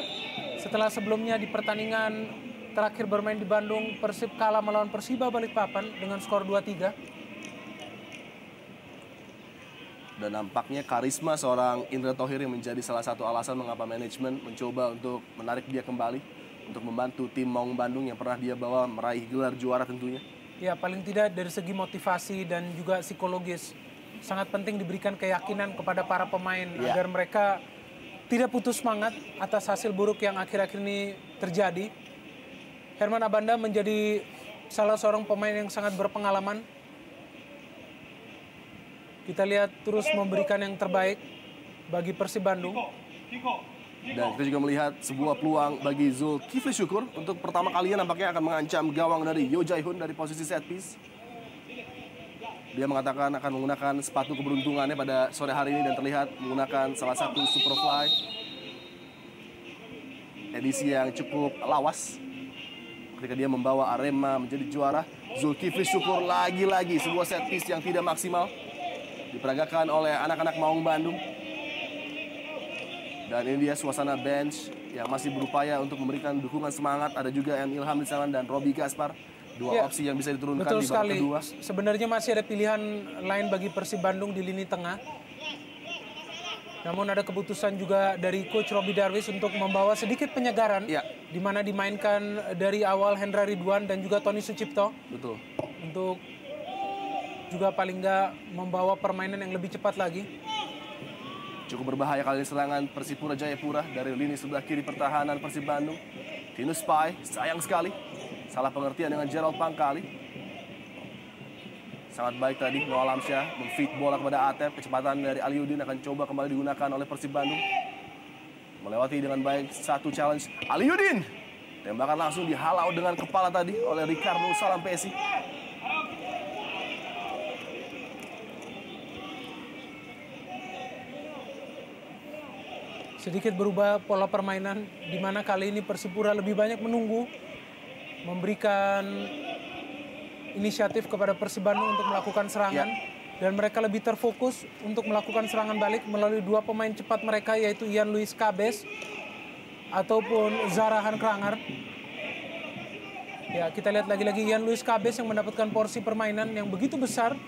Setelah sebelumnya di pertandingan terakhir bermain di Bandung, Persib kalah melawan Persiba Balikpapan dengan skor 2-3. Dan nampaknya karisma seorang Indra Thohir yang menjadi salah satu alasan mengapa manajemen mencoba untuk menarik dia kembali untuk membantu tim Maung Bandung yang pernah dia bawa meraih gelar juara tentunya. Ya, paling tidak dari segi motivasi dan juga psikologis sangat penting diberikan keyakinan kepada para pemain agar mereka tidak putus semangat atas hasil buruk yang akhir-akhir ini terjadi. Herman Abanda menjadi salah seorang pemain yang sangat berpengalaman. Kita lihat terus memberikan yang terbaik bagi Persib Bandung. Dan kita juga melihat sebuah peluang bagi Zulkifli Syukur untuk pertama kalinya nampaknya akan mengancam gawang dari Yo Jae-hoon dari posisi set piece. Dia mengatakan akan menggunakan sepatu keberuntungannya pada sore hari ini dan terlihat menggunakan salah satu Superfly edisi yang cukup lawas. Ketika dia membawa Arema menjadi juara, Zulkifli Syukur lagi-lagi sebuah set piece yang tidak maksimal diperagakan oleh anak-anak Maung Bandung. Dan ini dia suasana bench yang masih berupaya untuk memberikan dukungan semangat. Ada juga M. Ilham di sana dan Robi Gaspar. Dua opsi yang bisa diturunkan betul di babak sekali. kedua. Sebenarnya masih ada pilihan lain bagi Persib Bandung di lini tengah. Namun ada keputusan juga dari Coach Robi Darwis untuk membawa sedikit penyegaran. Di mana dimainkan dari awal Hendra Ridwan dan juga Tony Sucipto. Betul. Untuk juga paling nggak membawa permainan yang lebih cepat lagi. Cukup berbahaya kali ini serangan Persipura Jayapura dari lini sebelah kiri pertahanan Persib Bandung. Tinus Pai, sayang sekali. Salah pengertian dengan Gerald Pangkali. Sangat baik tadi Noah Lamsyah memfeed bola kepada Atep. Kecepatan dari Aliudin akan coba kembali digunakan oleh Persib Bandung. Melewati dengan baik satu challenge. Aliudin! Tembakan langsung dihalau dengan kepala tadi oleh Ricardo Salampesi. Sedikit berubah pola permainan, di mana kali ini Persipura lebih banyak menunggu, memberikan inisiatif kepada Persib Bandung untuk melakukan serangan. Dan mereka lebih terfokus untuk melakukan serangan balik melalui dua pemain cepat mereka, yaitu Ian Luis Cabes ataupun Zarahan Kranger. Ya, kita lihat lagi-lagi Ian Luis Cabes yang mendapatkan porsi permainan yang begitu besar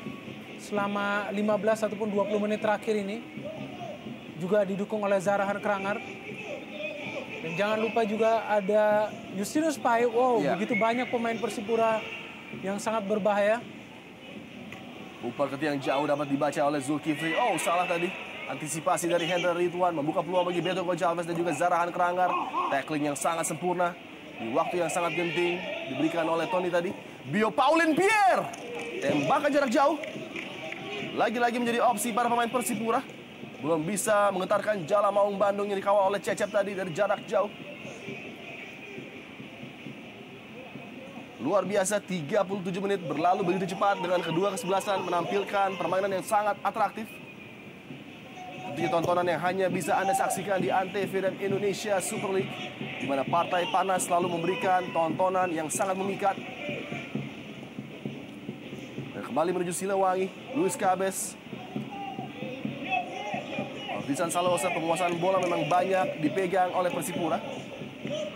selama 15 ataupun 20 menit terakhir ini. Juga didukung oleh Zarahan Kranger. Dan jangan lupa juga ada Justinus Pai. Wow, begitu banyak pemain Persipura yang sangat berbahaya. Umpan ke tiang jauh dapat dibaca oleh Zulkifli. Oh, salah tadi. Antisipasi dari Hendra Ridwan membuka peluang bagi Beto Gonçalves dan juga Zarahan Kranger. Tackling yang sangat sempurna di waktu yang sangat genting diberikan oleh Tony tadi. Bio Paulin Pierre. Tembakan jarak jauh. Lagi-lagi menjadi opsi para pemain Persipura. Belum bisa menggetarkan jala Maung Bandung yang dikawal oleh Cecep tadi dari jarak jauh. Luar biasa, 37 menit berlalu begitu cepat dengan kedua kesebelasan menampilkan permainan yang sangat atraktif. Tentunya tontonan yang hanya bisa Anda saksikan di Antv dan Indonesia Super League, di mana partai panas selalu memberikan tontonan yang sangat memikat. Dan kembali menuju Siliwangi, Luis Cabes. Ortisan Salosa, penguasaan bola memang banyak dipegang oleh Persipura.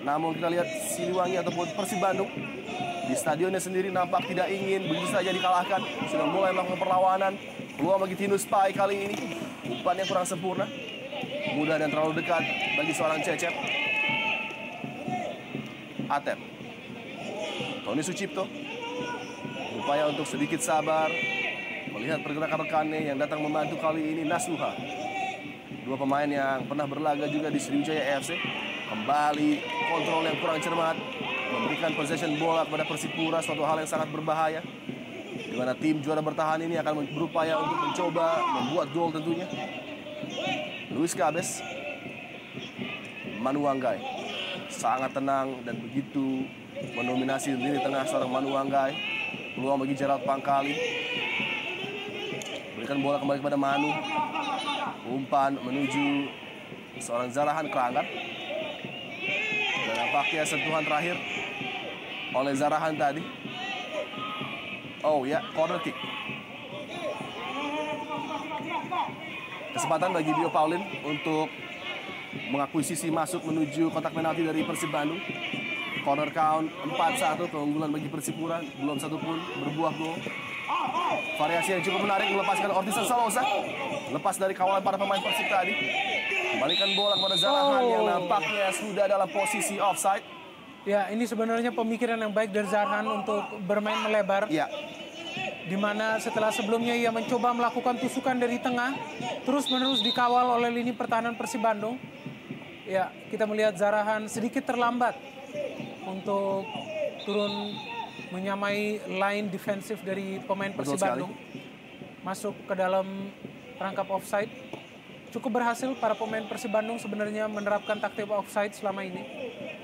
Namun kita lihat Siliwangi ataupun Persib Bandung di stadionnya sendiri nampak tidak ingin begitu saja dikalahkan. Sudah mulai melakukan perlawanan. Peluang bagi Tinus Pai kali ini. Umpannya kurang sempurna. Mudah dan terlalu dekat bagi seorang Cecep. Atep. Tony Sucipto berupaya untuk sedikit sabar melihat pergerakan rekannya yang datang membantu kali ini Nasuha. Dua pemain yang pernah berlaga juga di Sriwijaya EFC. Kembali kontrol yang kurang cermat. Memberikan possession bola kepada Persipura. Suatu hal yang sangat berbahaya. Di mana tim juara bertahan ini akan berupaya untuk mencoba membuat gol tentunya. Luis Cabes. Manu Wanggai. Sangat tenang dan begitu mendominasi lini tengah seorang Manu Wanggai. Peluang bagi Gerald Pangkali. Berikan bola kembali kepada Manu. Umpan menuju seorang Zarahan Kranger. Dan nampaknya sentuhan terakhir oleh Zarahan tadi. Oh ya, corner kick. Kesempatan bagi Bio Paulin untuk mengakuisisi masuk menuju kotak penalti dari Persib Bandung. Corner count 4-1, keunggulan bagi Persipura. Belum satu pun berbuah gol. Variasi yang cukup menarik melepaskan Ortisan Salosa. Lepas dari kawalan para pemain Persib tadi. Kembalikan bola kepada Zarahan yang nampaknya sudah dalam posisi offside. Ya, ini sebenarnya pemikiran yang baik dari Zarhan untuk bermain melebar. Ya, Di mana setelah sebelumnya ia mencoba melakukan tusukan dari tengah, terus-menerus dikawal oleh lini pertahanan Persib Bandung. Ya, kita melihat Zarahan sedikit terlambat untuk turun menyamai line defensif dari pemain Betul Persib sekali. Bandung. Masuk ke dalam perangkap offside. Cukup berhasil para pemain Persib Bandung sebenarnya menerapkan taktik offside selama ini.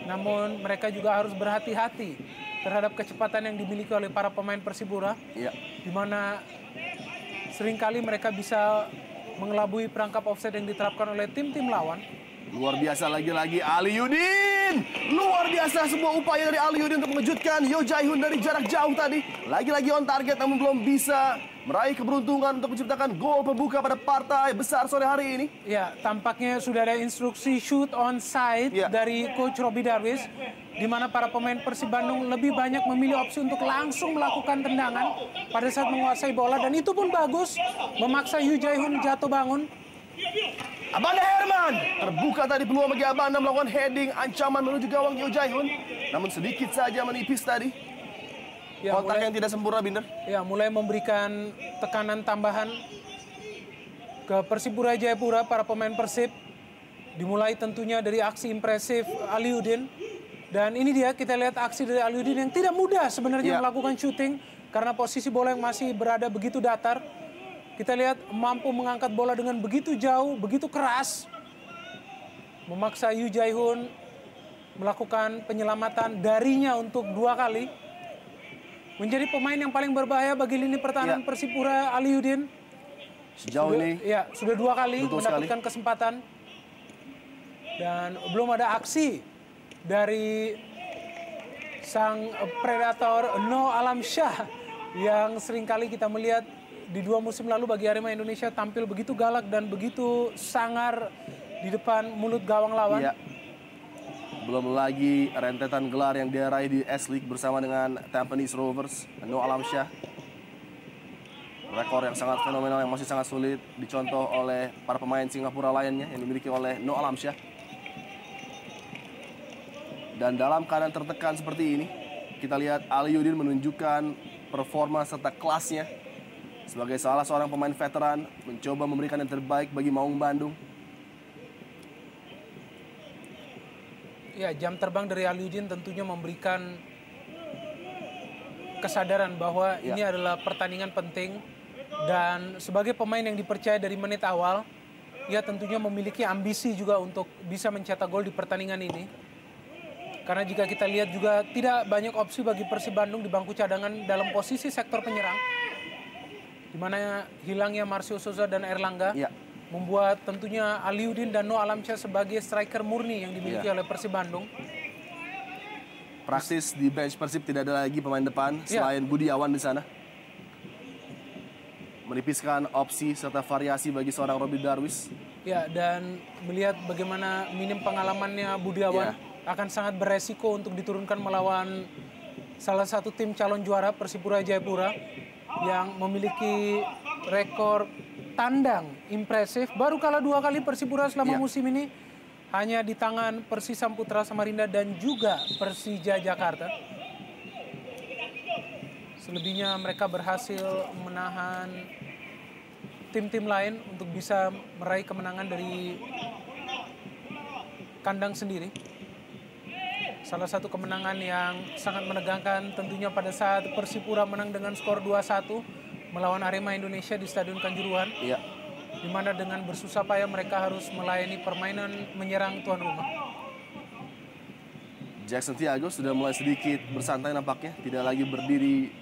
Namun mereka juga harus berhati-hati terhadap kecepatan yang dimiliki oleh para pemain Persipura. ya. Di mana seringkali mereka bisa mengelabui perangkap offside yang diterapkan oleh tim-tim lawan. Luar biasa lagi-lagi Aliudin. Luar biasa sebuah upaya dari Aliudin untuk mengejutkan Yo Jae-hoon dari jarak jauh tadi. Lagi-lagi on target namun belum bisa meraih keberuntungan untuk menciptakan gol pembuka pada partai besar sore hari ini. Ya, tampaknya sudah ada instruksi shoot on side Ya. dari Coach Robbie Darwis, di mana para pemain Persib Bandung lebih banyak memilih opsi untuk langsung melakukan tendangan pada saat menguasai bola, dan itu pun bagus, memaksa Yoo Jae-hoon jatuh bangun. Abanda Herman terbuka tadi peluang bagi Abanda melakukan heading ancaman menuju gawang Yo Jae-hoon, namun sedikit saja menipis tadi. Ya, Kontak yang tidak sempurna, Binder. Ya, mulai memberikan tekanan tambahan ke Persipura Jayapura para pemain Persib. Dimulai tentunya dari aksi impresif Aliudin. Dan ini dia, kita lihat aksi dari Aliudin yang tidak mudah sebenarnya Ya. melakukan shooting karena posisi bola yang masih berada begitu datar. Kita lihat mampu mengangkat bola dengan begitu jauh, begitu keras. Memaksa Yoo Jae-hoon melakukan penyelamatan darinya untuk 2 kali. Menjadi pemain yang paling berbahaya bagi lini pertahanan Ya. Persipura, Aliudin. Sejauh ini Ya, sudah 2 kali Betul mendapatkan kesempatan. Dan belum ada aksi dari sang predator No Alamsyah yang seringkali kita melihat di 2 musim lalu bagi Arema Indonesia tampil begitu galak dan begitu sangar di depan mulut gawang lawan. ya. Belum lagi rentetan gelar yang dia raih di S-League bersama dengan Tampines Rovers, No Alamsyah. Rekor yang sangat fenomenal yang masih sangat sulit dicontoh oleh para pemain Singapura lainnya yang dimiliki oleh No Alamsyah. Dan dalam keadaan tertekan seperti ini, kita lihat Aliudin menunjukkan performa serta kelasnya sebagai salah seorang pemain veteran, mencoba memberikan yang terbaik bagi Maung Bandung. Ya, jam terbang dari Aliudin tentunya memberikan kesadaran bahwa ini adalah pertandingan penting, dan sebagai pemain yang dipercaya dari menit awal, ia tentunya memiliki ambisi juga untuk bisa mencetak gol di pertandingan ini. Karena jika kita lihat juga tidak banyak opsi bagi Persib Bandung di bangku cadangan dalam posisi sektor penyerang, di mana hilangnya Marcio Souza dan Erlangga. Ya. Membuat tentunya Aliudin dan No Alamsyah sebagai striker murni yang dimiliki oleh Persib Bandung. Praktis di bench Persib tidak ada lagi pemain depan selain Budiawan di sana. Menipiskan opsi serta variasi bagi seorang Robbie Darwis. Ya, dan melihat bagaimana minim pengalamannya Budiawan akan sangat beresiko untuk diturunkan melawan salah satu tim calon juara Persipura Jayapura yang memiliki rekor tandang impresif. Baru kalah 2 kali Persipura selama musim ini, hanya di tangan Persis Samputra Samarinda dan juga Persija Jakarta. Selebihnya mereka berhasil menahan tim-tim lain untuk bisa meraih kemenangan dari kandang sendiri. Salah satu kemenangan yang sangat menegangkan tentunya pada saat Persipura menang dengan skor 2-1 melawan Arema Indonesia di Stadion Kanjuruhan. Iya. Di mana dengan bersusah payah mereka harus melayani permainan menyerang tuan rumah. Jackson Thiago sudah mulai sedikit bersantai nampaknya, tidak lagi berdiri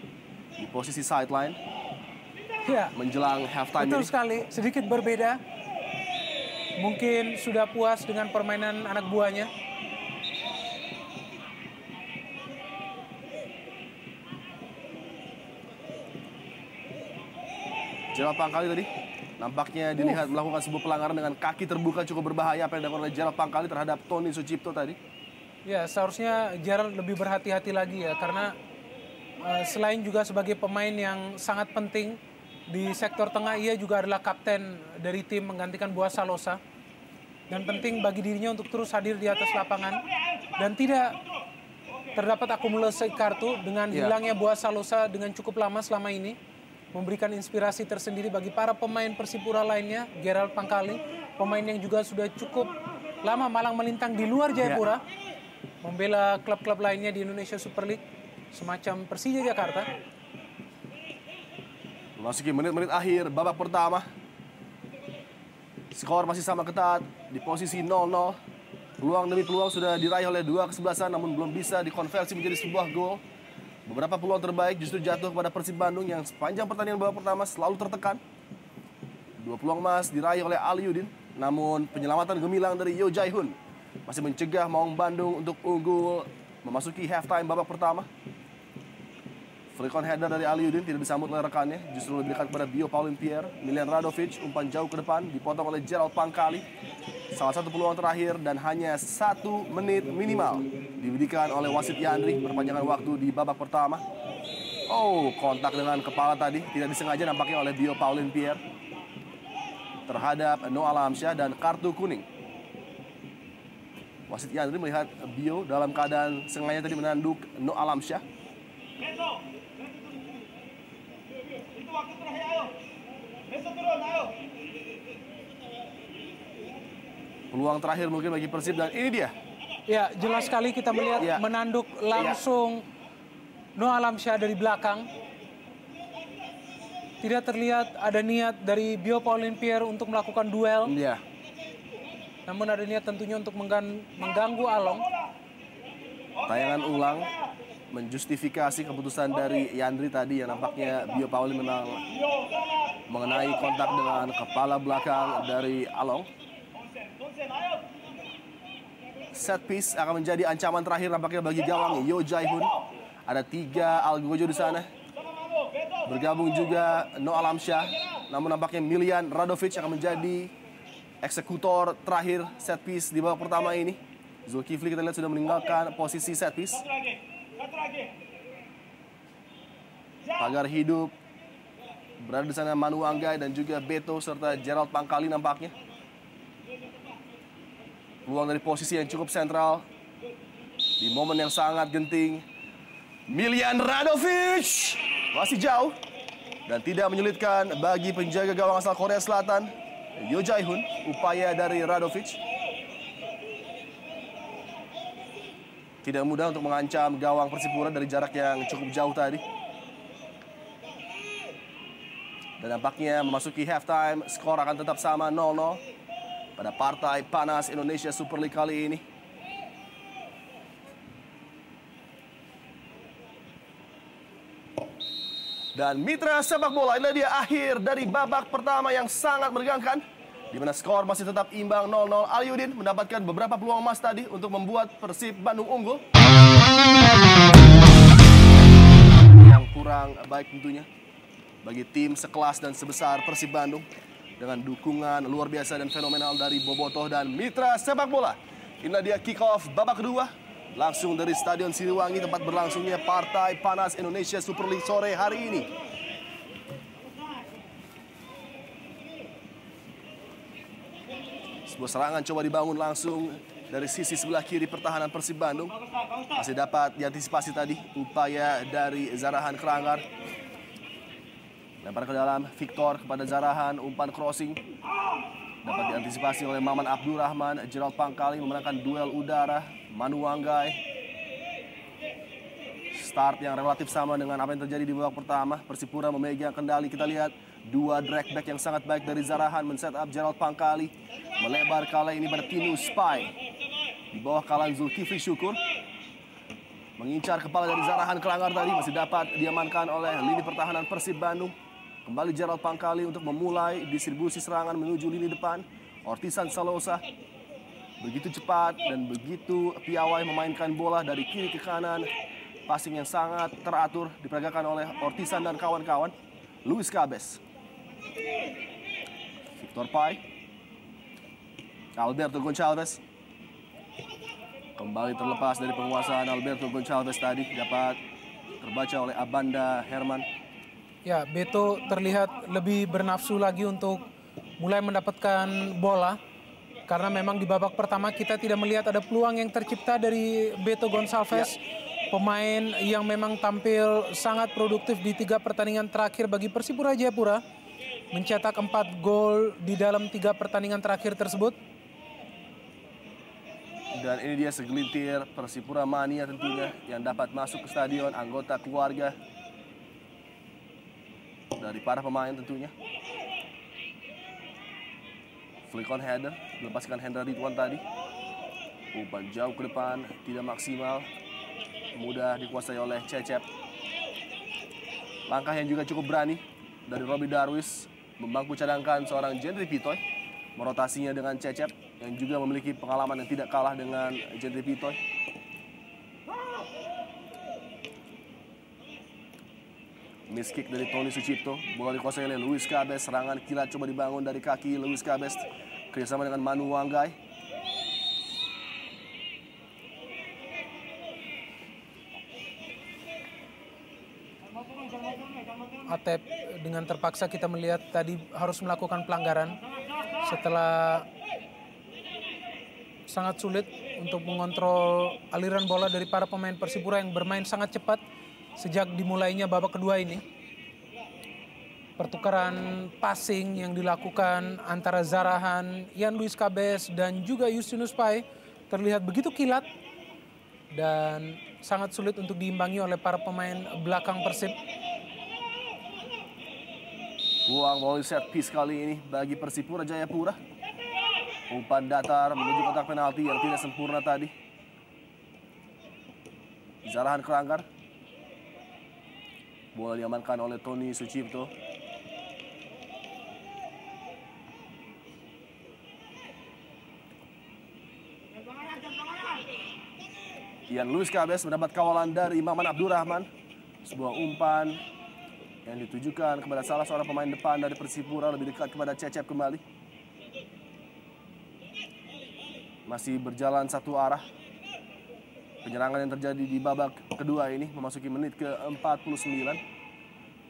di posisi sideline Ya, menjelang halftime betul ini. sekali, sedikit berbeda. Mungkin sudah puas dengan permainan anak buahnya. Gerald Pangkali tadi nampaknya dilihat melakukan sebuah pelanggaran dengan kaki terbuka cukup berbahaya apa yang dilakukan oleh Gerald Pangkali terhadap Tony Sucipto tadi. Ya, seharusnya Gerald lebih berhati-hati lagi ya, karena selain juga sebagai pemain yang sangat penting Di sektor tengah ia juga adalah kapten dari tim menggantikan Boaz Salosa. Dan penting bagi dirinya untuk terus hadir di atas lapangan. Dan tidak terdapat akumulasi kartu dengan hilangnya Boaz Salosa dengan cukup lama selama ini. Memberikan inspirasi tersendiri bagi para pemain Persipura lainnya. Gerald Pangkali, pemain yang juga sudah cukup lama malang melintang di luar Jayapura. Membela klub-klub lainnya di Indonesia Super League. Semacam Persija Jakarta. Memasuki menit-menit akhir babak pertama. Skor masih sama ketat di posisi 0-0. Peluang demi peluang sudah diraih oleh dua kesebelasan namun belum bisa dikonversi menjadi sebuah gol. Beberapa peluang terbaik justru jatuh kepada Persib Bandung yang sepanjang pertandingan babak pertama selalu tertekan. Dua peluang emas diraih oleh Aliudin, namun penyelamatan gemilang dari Yo Jae-hun masih mencegah Maung Bandung untuk unggul memasuki halftime babak pertama. Flick-on header dari Aliudin tidak disambut oleh rekannya, justru lebih dekat kepada Bio Paulin Pierre. Milian Radovic umpan jauh ke depan, dipotong oleh Gerald Pangkali. Salah satu peluang terakhir dan hanya 1 menit minimal diberikan oleh wasit Yandri perpanjangan waktu di babak pertama. Oh, kontak dengan kepala tadi tidak disengaja nampaknya oleh Bio Paulin Pierre terhadap Noah Alamsyah dan kartu kuning. Wasit Yandri melihat Bio dalam keadaan sengaja tadi menanduk Noah Alamsyah. Peluang terakhir mungkin bagi Persib dan ini dia. Ya, jelas sekali kita melihat menanduk langsung Noah Alamsyah dari belakang. Tidak terlihat ada niat dari Bio Paulin Pierre untuk melakukan duel. Iya. Namun ada niat tentunya untuk mengganggu Along. Tayangan ulang menjustifikasi keputusan dari Yandri tadi yang nampaknya Bio Paulin mengenai kontak dengan kepala belakang dari Along. Set piece akan menjadi ancaman terakhir nampaknya bagi gawang Yo Jae-hun. Ada 3 Algojo di sana. Bergabung juga Noah Alamsyah. Namun nampaknya Milian Radovic akan menjadi eksekutor terakhir set piece di babak pertama ini. Zulkifli kita lihat sudah meninggalkan posisi set piece. Pagar hidup berada di sana Manu Anggai dan juga Beto serta Gerald Pangkali nampaknya. Peluang dari posisi yang cukup sentral di momen yang sangat genting. Milian Radovic masih jauh dan tidak menyulitkan bagi penjaga gawang asal Korea Selatan Yo Jae-hun. Upaya dari Radovic tidak mudah untuk mengancam gawang Persipura dari jarak yang cukup jauh tadi. Dan nampaknya memasuki halftime, skor akan tetap sama 0-0 pada partai panas Indonesia Super League kali ini. Dan mitra sepak bola, inilah dia akhir dari babak pertama yang sangat menegangkan, di mana skor masih tetap imbang 0-0. Aliudin mendapatkan beberapa peluang emas tadi untuk membuat Persib Bandung unggul. Yang kurang baik tentunya bagi tim sekelas dan sebesar Persib Bandung, dengan dukungan luar biasa dan fenomenal dari Bobotoh dan mitra sepak bola. Inilah dia kick off babak kedua langsung dari Stadion Siliwangi, tempat berlangsungnya partai panas Indonesia Super League sore hari ini. Sebuah serangan coba dibangun langsung dari sisi sebelah kiri pertahanan Persib Bandung. Masih dapat diantisipasi tadi upaya dari Zarahan Keranggar. Lempar ke dalam, Victor kepada Zarahan, umpan crossing. Dapat diantisipasi oleh Maman Abdurrahman. Gerald Pangkali memenangkan duel udara. Manu Anggai. Start yang relatif sama dengan apa yang terjadi di babak pertama. Persipura memegang kendali. Kita lihat 2 drag back yang sangat baik dari Zarahan men-set up Gerald Pangkali. Melebar kali ini pada Tinu Spy. Di bawah kalan Zulkifli Syukur. Mengincar kepala dari Zarahan Keranggar tadi. Masih dapat diamankan oleh lini pertahanan Persib Bandung. Kembali Gerald Pangkali untuk memulai distribusi serangan menuju lini depan. Ortisan Salosa begitu cepat dan begitu piawai memainkan bola dari kiri ke kanan. Passing yang sangat teratur diperagakan oleh Ortisan dan kawan-kawan. Luis Cabes. Victor Pai. Alberto Goncalves. Kembali terlepas dari penguasaan Alberto Goncalves tadi. Dapat terbaca oleh Abanda Herman. Ya, Beto terlihat lebih bernafsu lagi untuk mulai mendapatkan bola. Karena memang di babak pertama kita tidak melihat ada peluang yang tercipta dari Beto Gonçalves. Pemain yang memang tampil sangat produktif di 3 pertandingan terakhir bagi Persipura Jayapura. Mencetak 4 gol di dalam 3 pertandingan terakhir tersebut. Dan ini dia segelintir Persipura mania tentunya yang dapat masuk ke stadion, anggota keluarga dari para pemain tentunya. Flick on header, melepaskan Hendra Ridwan tadi. Umpan jauh ke depan, tidak maksimal. Mudah dikuasai oleh Cecep. Langkah yang juga cukup berani dari Robbie Darwis. Membangku cadangkan seorang Jendri Pitoy. Merotasinya dengan Cecep yang juga memiliki pengalaman yang tidak kalah dengan Jendri Pitoy. Miss kick dari Tony Sucipto, bola dikuasai oleh Luis Cabes, serangan kilat coba dibangun dari kaki Luis Cabes kerjasama dengan Manu Wanggai. Atep dengan terpaksa kita melihat tadi harus melakukan pelanggaran setelah sangat sulit untuk mengontrol aliran bola dari para pemain Persipura yang bermain sangat cepat sejak dimulainya babak kedua ini. Pertukaran passing yang dilakukan antara Zarahan, Ian Luis Cabes dan juga Justinus Pai terlihat begitu kilat dan sangat sulit untuk diimbangi oleh para pemain belakang Persib. Buang volley set piece kali ini bagi Persipura Jayapura. Umpan datar menuju kotak penalti yang tidak sempurna tadi. Zarahan Keranggar. Bola diamankan oleh Tony Sucipto. Ian Luis Cabes mendapat kawalan dari Maman Abdurrahman. Sebuah umpan yang ditujukan kepada salah seorang pemain depan dari Persipura, lebih dekat kepada Cecep kembali. Masih berjalan satu arah. Penyerangan yang terjadi di babak kedua ini memasuki menit ke-49.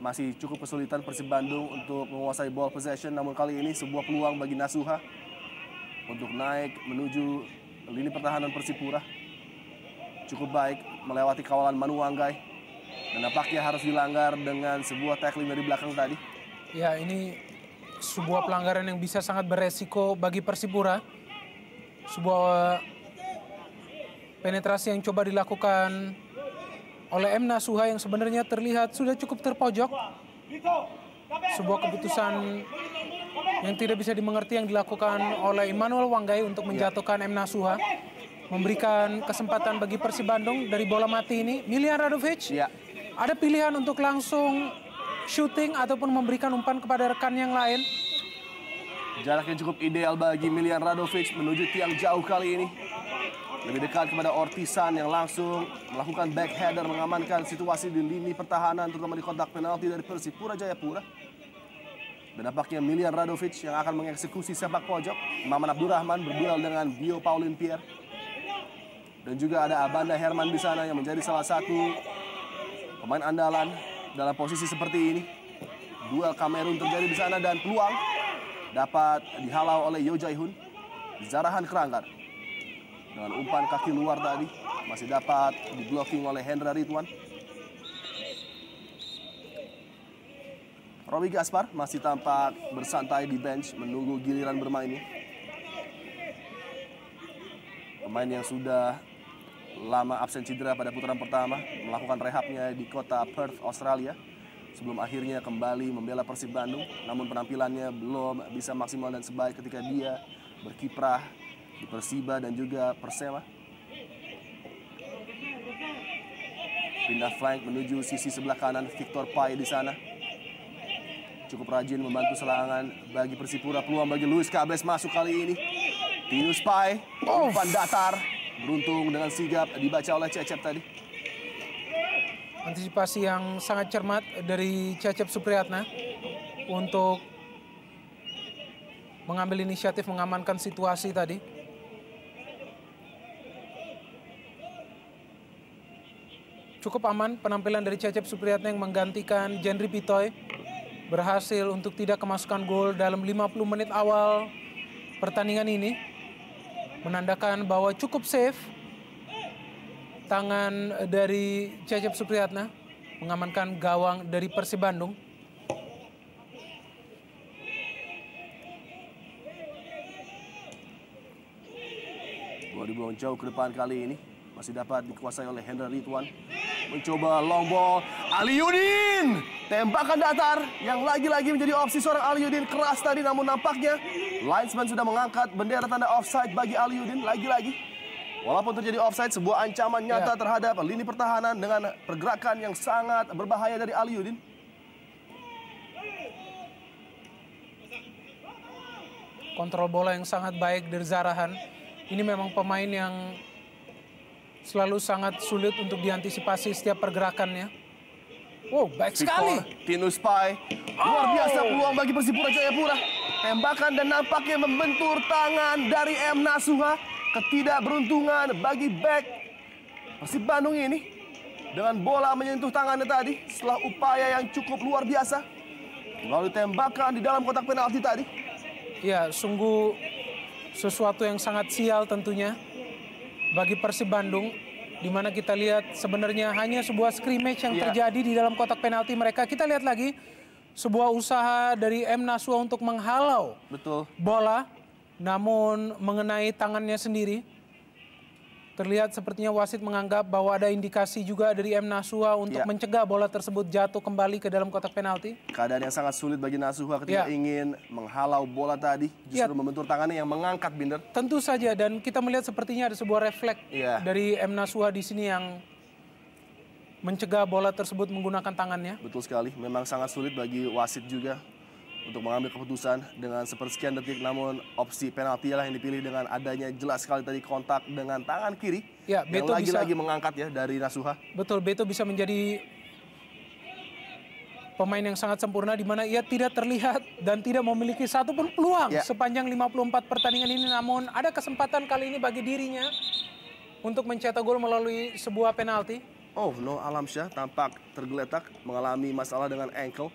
Masih cukup kesulitan Persib Bandung untuk menguasai ball possession, namun kali ini sebuah peluang bagi Nasuha untuk naik menuju lini pertahanan Persipura. Cukup baik melewati kawalan Manu Wanggai dan nampaknya harus dilanggar dengan sebuah tackling dari belakang tadi. Ya, ini sebuah pelanggaran yang bisa sangat beresiko bagi Persipura. Sebuah penetrasi yang coba dilakukan oleh M. Nasuha yang sebenarnya terlihat sudah cukup terpojok. Sebuah keputusan yang tidak bisa dimengerti yang dilakukan oleh Immanuel Wanggai untuk menjatuhkan M. Nasuha. Memberikan kesempatan bagi Persib Bandung dari bola mati ini. Milian Radovic, ada pilihan untuk langsung shooting ataupun memberikan umpan kepada rekan yang lain. Jarak yang cukup ideal bagi Milian Radovic menuju tiang jauh kali ini. Lebih dekat kepada Ortisan yang langsung melakukan back header mengamankan situasi di lini pertahanan terutama di kotak penalti dari Persipura Jayapura. Dan nampaknya Milian Radovic yang akan mengeksekusi sepak pojok. Maman Abdurrahman berduel dengan Bio Paulin Pierre. Dan juga ada Abanda Herman di sana yang menjadi salah satu pemain andalan dalam posisi seperti ini. Duel Kamerun terjadi di sana dan peluang dapat dihalau oleh Yo Jae-hun. Zarahan Keranggar dengan umpan kaki luar tadi masih dapat diblocking oleh Hendra Ridwan. Robi Gaspar masih tampak bersantai di bench menunggu giliran bermainnya. Pemain yang sudah lama absen cedera pada putaran pertama melakukan rehabnya di kota Perth, Australia sebelum akhirnya kembali membela Persib Bandung, namun penampilannya belum bisa maksimal dan sebaik ketika dia berkiprah di Persiba dan juga Persema. Pindah flank menuju sisi sebelah kanan Victor Pai di sana. Cukup rajin membantu serangan bagi Persipura. Peluang bagi Luis Cabes masuk kali ini. Tinus Pai, umpan datar. Beruntung dengan sigap dibaca oleh Cecep tadi. Antisipasi yang sangat cermat dari Cecep Supriyatna untuk mengambil inisiatif mengamankan situasi tadi. cukup aman penampilan dari Cecep Supriyatna yang menggantikan Jendri Pitoy. Berhasil untuk tidak kemasukan gol dalam 50 menit awal pertandingan ini. Menandakan bahwa cukup safe tangan dari Cecep Supriyatna mengamankan gawang dari Persib Bandung. Bola dibuang jauh ke depan kali ini. Masih dapat dikuasai oleh Hendra Ridwan. Mencoba long ball. Aliudin! Tembakan datar yang lagi-lagi menjadi opsi seorang Aliudin. Keras tadi namun nampaknya linesman sudah mengangkat bendera tanda offside bagi Aliudin. Lagi-lagi. Walaupun terjadi offside, sebuah ancaman nyata terhadap lini pertahanan dengan pergerakan yang sangat berbahaya dari Aliudin. Kontrol bola yang sangat baik dari Zarahan. Ini memang pemain yang selalu sangat sulit untuk diantisipasi setiap pergerakannya. Wow, baik sekali. Tinus Pai. Luar biasa peluang bagi Persipura Jayapura. Tembakan dan nampaknya membentur tangan dari M. Nasuha. Ketidakberuntungan bagi back Persib Bandung ini. Dengan bola menyentuh tangannya tadi. Setelah upaya yang cukup luar biasa. Melalui tembakan di dalam kotak penalti tadi. Ya, sungguh sesuatu yang sangat sial tentunya bagi Persib Bandung, di mana kita lihat sebenarnya hanya sebuah scrimmage yang terjadi di dalam kotak penalti mereka. Kita lihat lagi sebuah usaha dari M. Nasuha untuk menghalau bola, namun mengenai tangannya sendiri. Terlihat sepertinya wasit menganggap bahwa ada indikasi juga dari M. Nasuha untuk mencegah bola tersebut jatuh kembali ke dalam kotak penalti. Keadaan yang sangat sulit bagi Nasuha ketika ingin menghalau bola tadi. Justru membentur tangannya yang mengangkat, Binder. Tentu saja, dan kita melihat sepertinya ada sebuah refleks dari M. Nasuha di sini yang mencegah bola tersebut menggunakan tangannya. Betul sekali, memang sangat sulit bagi wasit juga untuk mengambil keputusan dengan sepersekian detik, namun opsi penalti lah yang dipilih dengan adanya jelas sekali tadi kontak dengan tangan kiri yang lagi-lagi mengangkat ya dari Nasuha. Betul, Beto bisa menjadi pemain yang sangat sempurna di mana ia tidak terlihat dan tidak memiliki satu pun peluang sepanjang 54 pertandingan ini, namun ada kesempatan kali ini bagi dirinya untuk mencetak gol melalui sebuah penalti. Oh, Noah Alamsyah tampak tergeletak mengalami masalah dengan ankle.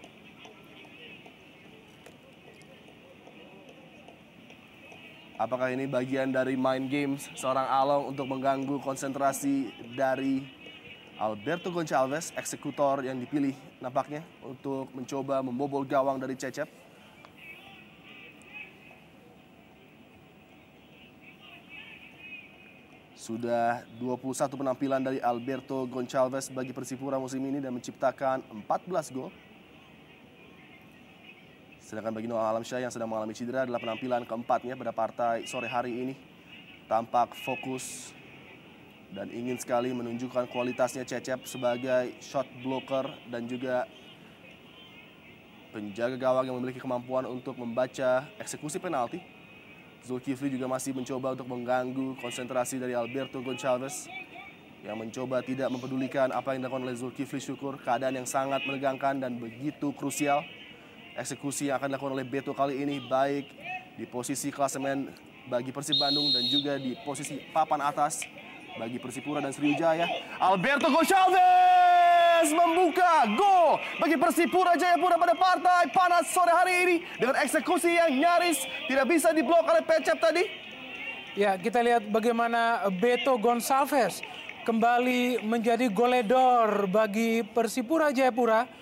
Apakah ini bagian dari mind games seorang Along untuk mengganggu konsentrasi dari Alberto Goncalves, eksekutor yang dipilih nampaknya untuk mencoba membobol gawang dari Cecep. Sudah 21 penampilan dari Alberto Goncalves bagi Persipura musim ini dan menciptakan 14 gol. Sedangkan bagi Noah Alamsyah yang sedang mengalami cedera adalah penampilan keempatnya pada partai sore hari ini. Tampak fokus dan ingin sekali menunjukkan kualitasnya Cecep sebagai shot blocker dan juga penjaga gawang yang memiliki kemampuan untuk membaca eksekusi penalti. Zulkifli juga masih mencoba untuk mengganggu konsentrasi dari Alberto Goncalves yang mencoba tidak mempedulikan apa yang dilakukan oleh Zulkifli Syukur. Keadaan yang sangat menegangkan dan begitu krusial. Eksekusi yang akan dilakukan oleh Beto kali ini baik di posisi klasemen bagi Persib Bandung dan juga di posisi papan atas bagi Persipura dan Sriwijaya. Alberto Goncalves membuka gol bagi Persipura Jayapura pada partai panas sore hari ini dengan eksekusi yang nyaris tidak bisa diblok oleh Cecep tadi. Ya, kita lihat bagaimana Beto Goncalves kembali menjadi goledor bagi Persipura Jayapura.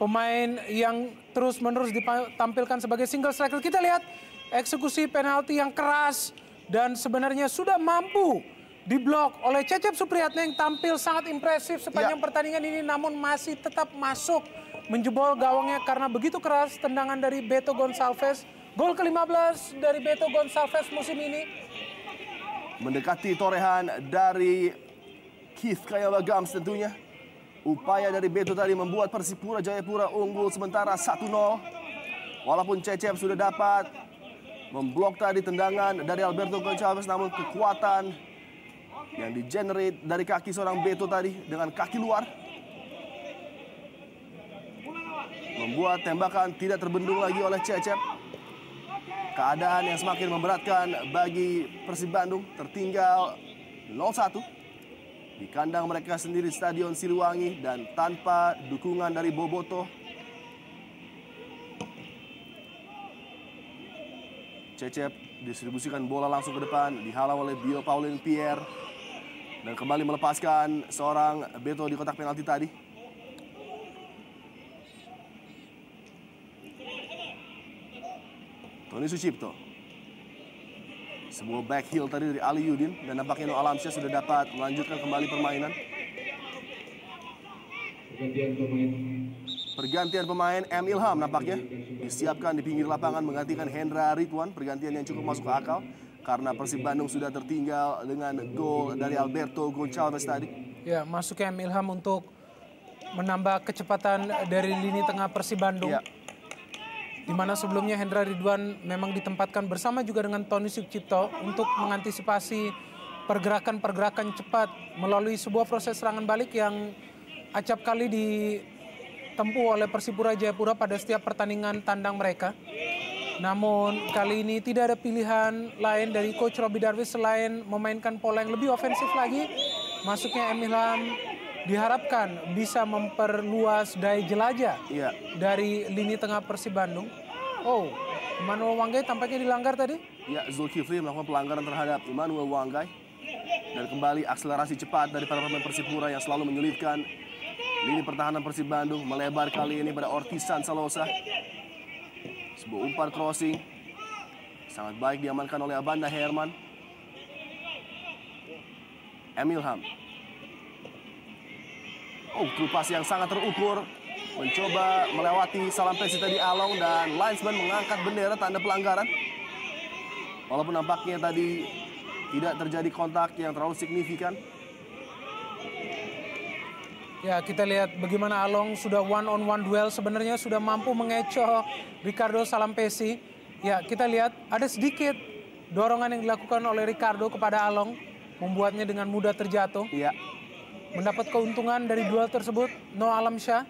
Pemain yang terus-menerus ditampilkan sebagai single striker. Kita lihat eksekusi penalti yang keras dan sebenarnya sudah mampu diblok oleh Cecep Supriyatna yang tampil sangat impresif sepanjang pertandingan ini, namun masih tetap masuk menjebol gawangnya karena begitu keras tendangan dari Beto Goncalves. Gol ke-15 dari Beto Goncalves musim ini. Mendekati torehan dari Keith Kayawagams tentunya. Upaya dari Beto tadi membuat Persipura Jayapura unggul sementara 1-0. Walaupun Cecep sudah dapat memblok tadi tendangan dari Alberto Goncalves, namun kekuatan yang di-generate dari kaki seorang Beto tadi dengan kaki luar membuat tembakan tidak terbendung lagi oleh Cecep. Keadaan yang semakin memberatkan bagi Persib Bandung, tertinggal 0-1. di kandang mereka sendiri Stadion Siliwangi dan tanpa dukungan dari Bobotoh. Cecep distribusikan bola langsung ke depan, dihalau oleh Bio Paulin Pierre dan kembali melepaskan seorang Beto di kotak penalti tadi. Tony Sucipto. Sebuah back heel tadi dari Ali Yudin dan nampaknya Noah Alamsyah sudah dapat melanjutkan kembali permainan. Pergantian pemain M. Ilham nampaknya disiapkan di pinggir lapangan menggantikan Hendra Ridwan. Pergantian yang cukup masuk akal karena Persib Bandung sudah tertinggal dengan gol dari Alberto Goncalves tadi. Ya, masuknya M. Ilham untuk menambah kecepatan dari lini tengah Persib Bandung. Ya. Di mana sebelumnya Hendra Ridwan memang ditempatkan bersama juga dengan Tony Sucipto untuk mengantisipasi pergerakan-pergerakan cepat melalui sebuah proses serangan balik yang acap kali ditempuh oleh Persipura Jayapura pada setiap pertandingan tandang mereka. Namun kali ini tidak ada pilihan lain dari Coach Robbie Darwish selain memainkan pola yang lebih ofensif lagi. Masuknya M. Ilham diharapkan bisa memperluas daya jelajah dari lini tengah Persib Bandung. Oh, Immanuel Wanggai tampaknya dilanggar tadi. Ya, Zulkifli melakukan pelanggaran terhadap Immanuel Wanggai. Dan kembali akselerasi cepat dari para pemain Persipura yang selalu menyulitkan lini pertahanan Persib Bandung. Melebar kali ini pada Ortisan Salosa. Sebuah umpan crossing. Sangat baik diamankan oleh Abanda Herman. Emilham. Oh, true pass yang sangat terukur. Mencoba melewati Salampesi tadi Along dan linesman mengangkat bendera tanda pelanggaran. Walaupun nampaknya tadi tidak terjadi kontak yang terlalu signifikan. Ya, kita lihat bagaimana Along sudah one-on-one duel. Sebenarnya sudah mampu mengecoh Ricardo Salampesi. Ya, kita lihat ada sedikit dorongan yang dilakukan oleh Ricardo kepada Along. Membuatnya dengan mudah terjatuh. Iya. Mendapat keuntungan dari duel tersebut, Noah Alamsyah.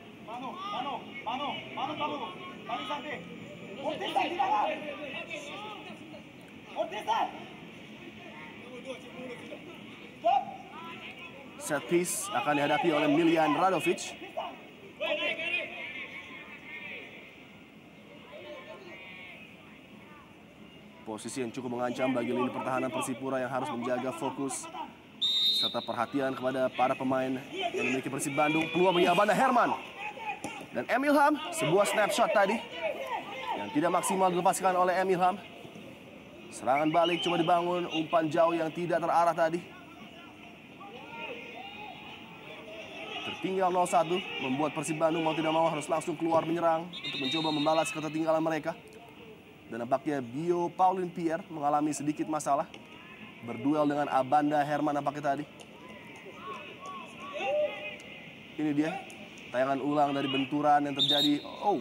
Set piece akan dihadapi oleh Miljan Radovic. Posisi yang cukup mengancam bagi lini pertahanan Persipura yang harus menjaga fokus serta perhatian kepada para pemain yang memiliki Persib Bandung. Peluang bagi Abanda Herman. Dan Emilham, sebuah snapshot tadi yang tidak maksimal dilepaskan oleh Emilham. Serangan balik coba dibangun, umpan jauh yang tidak terarah tadi. Tertinggal 0-1, membuat Persib Bandung mau tidak mau harus langsung keluar menyerang untuk mencoba membalas ketertinggalan mereka. Dan nampaknya Bio Paulin Pierre mengalami sedikit masalah. Berduel dengan Abanda Herman nampaknya tadi. Ini dia tayangan ulang dari benturan yang terjadi. Oh,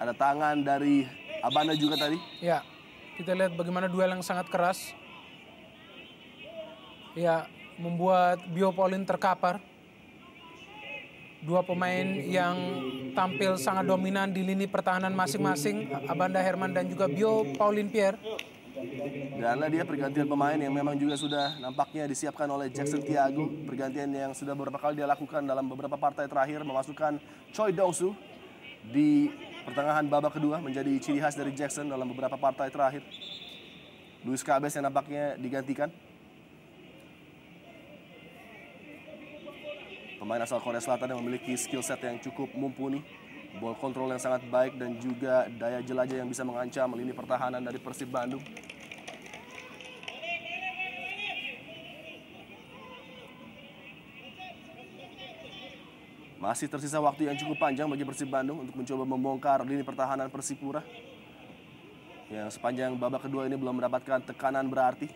ada tangan dari Abanda juga tadi. Ya, kita lihat bagaimana duel yang sangat keras. Ya, membuat Bio Paulin terkapar. Dua pemain yang tampil sangat dominan di lini pertahanan masing-masing. Abanda Herman dan juga Bio Paulin Pierre. Dan dia pergantian pemain yang memang juga sudah nampaknya disiapkan oleh Jackson Tiago. Pergantian yang sudah beberapa kali dia lakukan dalam beberapa partai terakhir. Memasukkan Choi Dong-soo di pertengahan babak kedua menjadi ciri khas dari Jackson dalam beberapa partai terakhir. Luis Cabez yang nampaknya digantikan. Pemain asal Korea Selatan yang memiliki skill set yang cukup mumpuni. Ball control yang sangat baik dan juga daya jelajah yang bisa mengancam lini pertahanan dari Persib Bandung. Masih tersisa waktu yang cukup panjang bagi Persib Bandung untuk mencoba membongkar lini pertahanan Persipura. Yang sepanjang babak kedua ini belum mendapatkan tekanan berarti.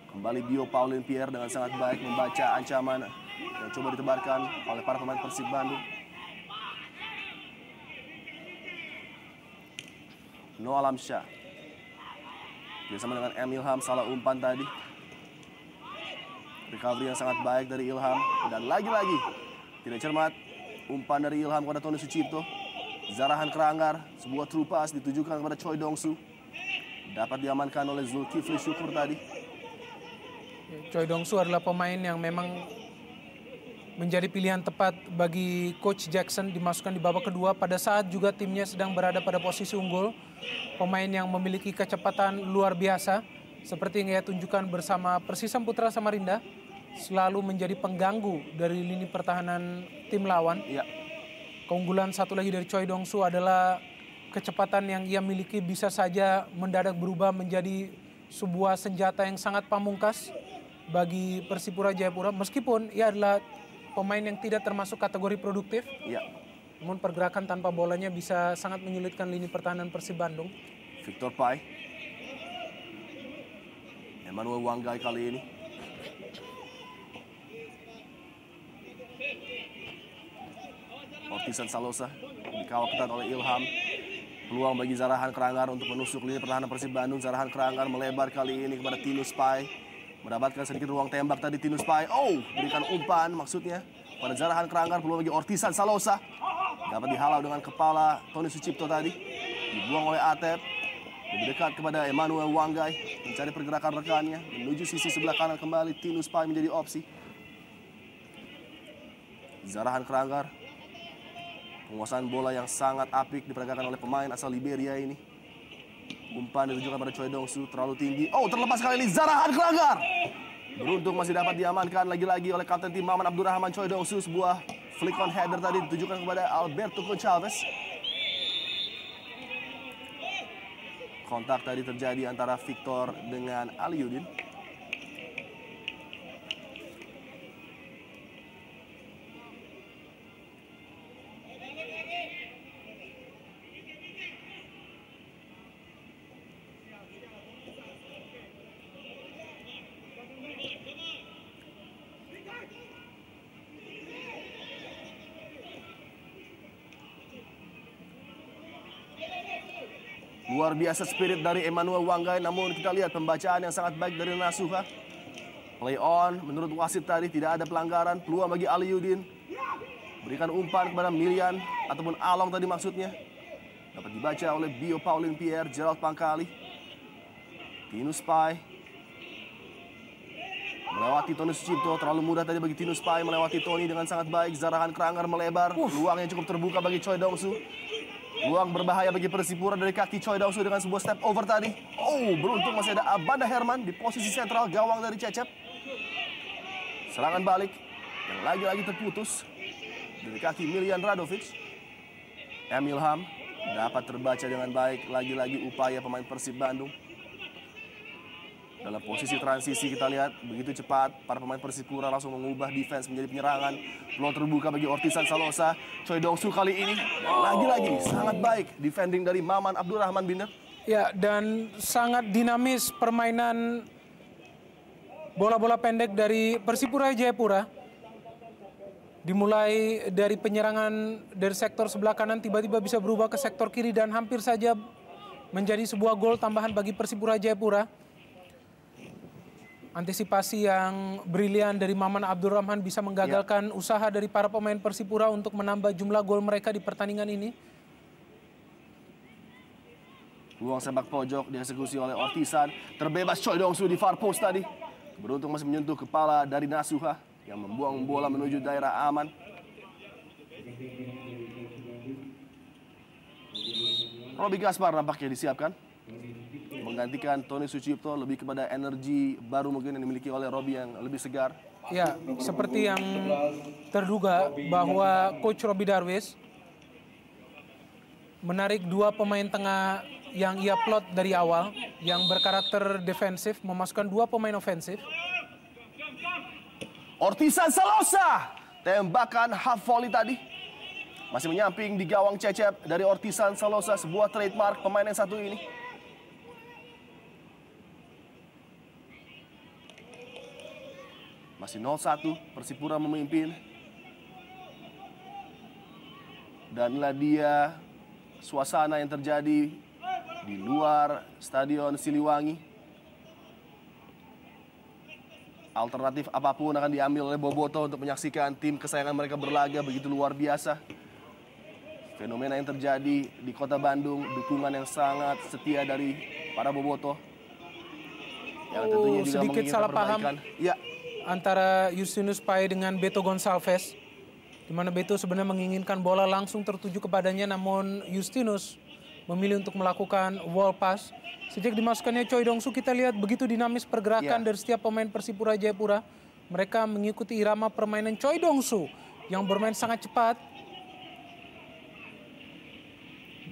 Kembali Bio Paulin Pierre dengan sangat baik membaca ancaman yang coba ditebarkan oleh para pemain Persib Bandung. Noah Alamsyah bersama dengan Emilham, salah umpan tadi. Recovery yang sangat baik dari Ilham. Dan lagi-lagi tidak cermat umpan dari Ilham kepada Tony Sucipto. Zarahan Keranggar, sebuah true pass ditujukan kepada Choi Dong-soo. Dapat diamankan oleh Zulkifli Syukur tadi. Choi Dong-soo adalah pemain yang memang menjadi pilihan tepat bagi Coach Jackson dimasukkan di babak kedua pada saat juga timnya sedang berada pada posisi unggul. Pemain yang memiliki kecepatan luar biasa seperti yang ia tunjukkan bersama Persisam Putra Samarinda, selalu menjadi pengganggu dari lini pertahanan tim lawan. Ya. Keunggulan satu lagi dari Choi Dong-soo adalah kecepatan yang ia miliki bisa saja mendadak berubah menjadi sebuah senjata yang sangat pamungkas bagi Persipura Jayapura, meskipun ia adalah pemain yang tidak termasuk kategori produktif. Ya. Namun pergerakan tanpa bolanya bisa sangat menyulitkan lini pertahanan Persib Bandung. Victor Pai. Emmanuel Wanggai kali ini. Ortisan Salosa dikawal ketat oleh Ilham. Peluang bagi Zarahan Keranggar untuk menusuk lini pertahanan Persib Bandung. Zarahan Keranggar melebar kali ini kepada Tinus Pai. Mendapatkan sedikit ruang tembak tadi Tinus Pai. Oh, berikan umpan maksudnya pada Zarahan Keranggar. Peluang bagi Ortisan Salosa. Dapat dihalau dengan kepala Tony Sucipto tadi. Dibuang oleh Atep. Lebih dekat kepada Emmanuel Wanggai. Mencari pergerakan rekannya. Menuju sisi sebelah kanan kembali. Tinus Pai menjadi opsi. Zarahan Keranggar. Penguasaan bola yang sangat apik diperagakan oleh pemain asal Liberia ini. Umpan ditujukan pada Choi Dong-soo. Terlalu tinggi. Oh, terlepas kali ini Zarahan Keranggar. Beruntung masih dapat diamankan lagi-lagi oleh kapten tim Maman Abdurrahman Choi Dong-soo. Sebuah flick on header tadi ditujukan kepada Alberto Gonçalves. Kontak tadi terjadi antara Victor dengan Aliudin. Luar biasa spirit dari Emmanuel Wanggai, namun kita lihat pembacaan yang sangat baik dari Nasuha. Play on, menurut wasit tadi tidak ada pelanggaran. Peluang bagi Aliudin. Berikan umpan kepada Milian, ataupun Along tadi maksudnya. Dapat dibaca oleh Bio Pauline Pierre, Gerald Pangkali. Tinus Pai. Melewati Tony Sucipto, terlalu mudah tadi bagi Tinus Pai melewati Tony dengan sangat baik. Zarahan Keranggar melebar, peluang yang cukup terbuka bagi Choi Dong-soo. Peluang berbahaya bagi Persipura dari kaki Choi Dong-soo dengan sebuah step over tadi. Oh, beruntung masih ada Abanda Herman di posisi sentral gawang dari Cecep. Serangan balik yang lagi-lagi terputus dari kaki Milian Radovic. Emilham dapat terbaca dengan baik, lagi-lagi upaya pemain Persib Bandung. Dalam posisi transisi kita lihat begitu cepat para pemain Persipura langsung mengubah defense menjadi penyerangan. Peluang terbuka bagi Ortisan Salosa. Choi Dong-soo kali ini lagi-lagi sangat baik defending dari Maman Abdurrahman Binder. Ya, dan sangat dinamis permainan bola-bola pendek dari Persipura Jayapura. Dimulai dari penyerangan dari sektor sebelah kanan tiba-tiba bisa berubah ke sektor kiri dan hampir saja menjadi sebuah gol tambahan bagi Persipura Jayapura. Antisipasi yang brilian dari Maman Abdurrahman bisa menggagalkan usaha dari para pemain Persipura untuk menambah jumlah gol mereka di pertandingan ini. Peluang sepak pojok dieksekusi oleh Ortisan. Terbebas Choi Dong-soo di far post tadi. Beruntung masih menyentuh kepala dari Nasuha yang membuang bola menuju daerah aman. Robi Gaspar nampaknya disiapkan menggantikan Tony Sucipto, lebih kepada energi baru mungkin yang dimiliki oleh Robi yang lebih segar. Ya, seperti yang terduga bahwa Coach Robi Darwis menarik dua pemain tengah yang ia plot dari awal, yang berkarakter defensif, memasukkan dua pemain ofensif. Ortisan Salosa, tembakan half volley tadi. Masih menyamping di gawang Cecep dari Ortisan Salosa, sebuah trademark pemain yang satu ini. Masih 0-1, Persipura memimpin. Dan inilah dia suasana yang terjadi di luar Stadion Siliwangi. Alternatif apapun akan diambil oleh Boboto untuk menyaksikan tim kesayangan mereka berlaga, begitu luar biasa. Fenomena yang terjadi di kota Bandung, dukungan yang sangat setia dari para Boboto. yang tentunya juga sedikit menginginkan salah paham perbaikan. Ya, antara Justinus Pae dengan Beto Gonçalves, di mana Beto sebenarnya menginginkan bola langsung tertuju kepadanya, namun Justinus memilih untuk melakukan wall pass. Sejak dimasukkannya Choi Dong Soo, kita lihat begitu dinamis pergerakan dari setiap pemain Persipura Jayapura. Mereka mengikuti irama permainan Choi Dong Soo yang bermain sangat cepat.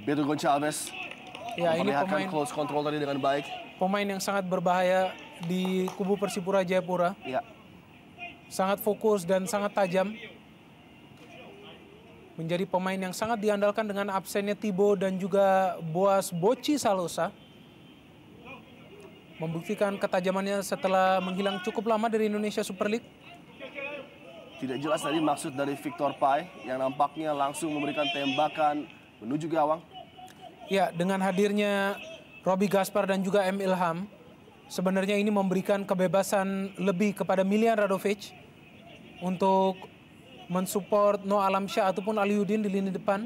Beto Gonçalves Ya, ini memperlihatkan close control tadi dengan baik. pemain yang sangat berbahaya di kubu Persipura Jayapura. Ya, Sangat fokus dan sangat tajam. Menjadi pemain yang sangat diandalkan dengan absennya Thibaut dan juga Boas Boci Salosa. Membuktikan ketajamannya setelah menghilang cukup lama dari Indonesia Super League. tidak jelas tadi maksud dari Victor Pae yang nampaknya langsung memberikan tembakan menuju gawang. Ya, dengan hadirnya Robbie Gaspar dan juga M. Ilham, sebenarnya ini memberikan kebebasan lebih kepada Milian Radovic untuk mensupport No Alamsyah ataupun Aliuddin di lini depan,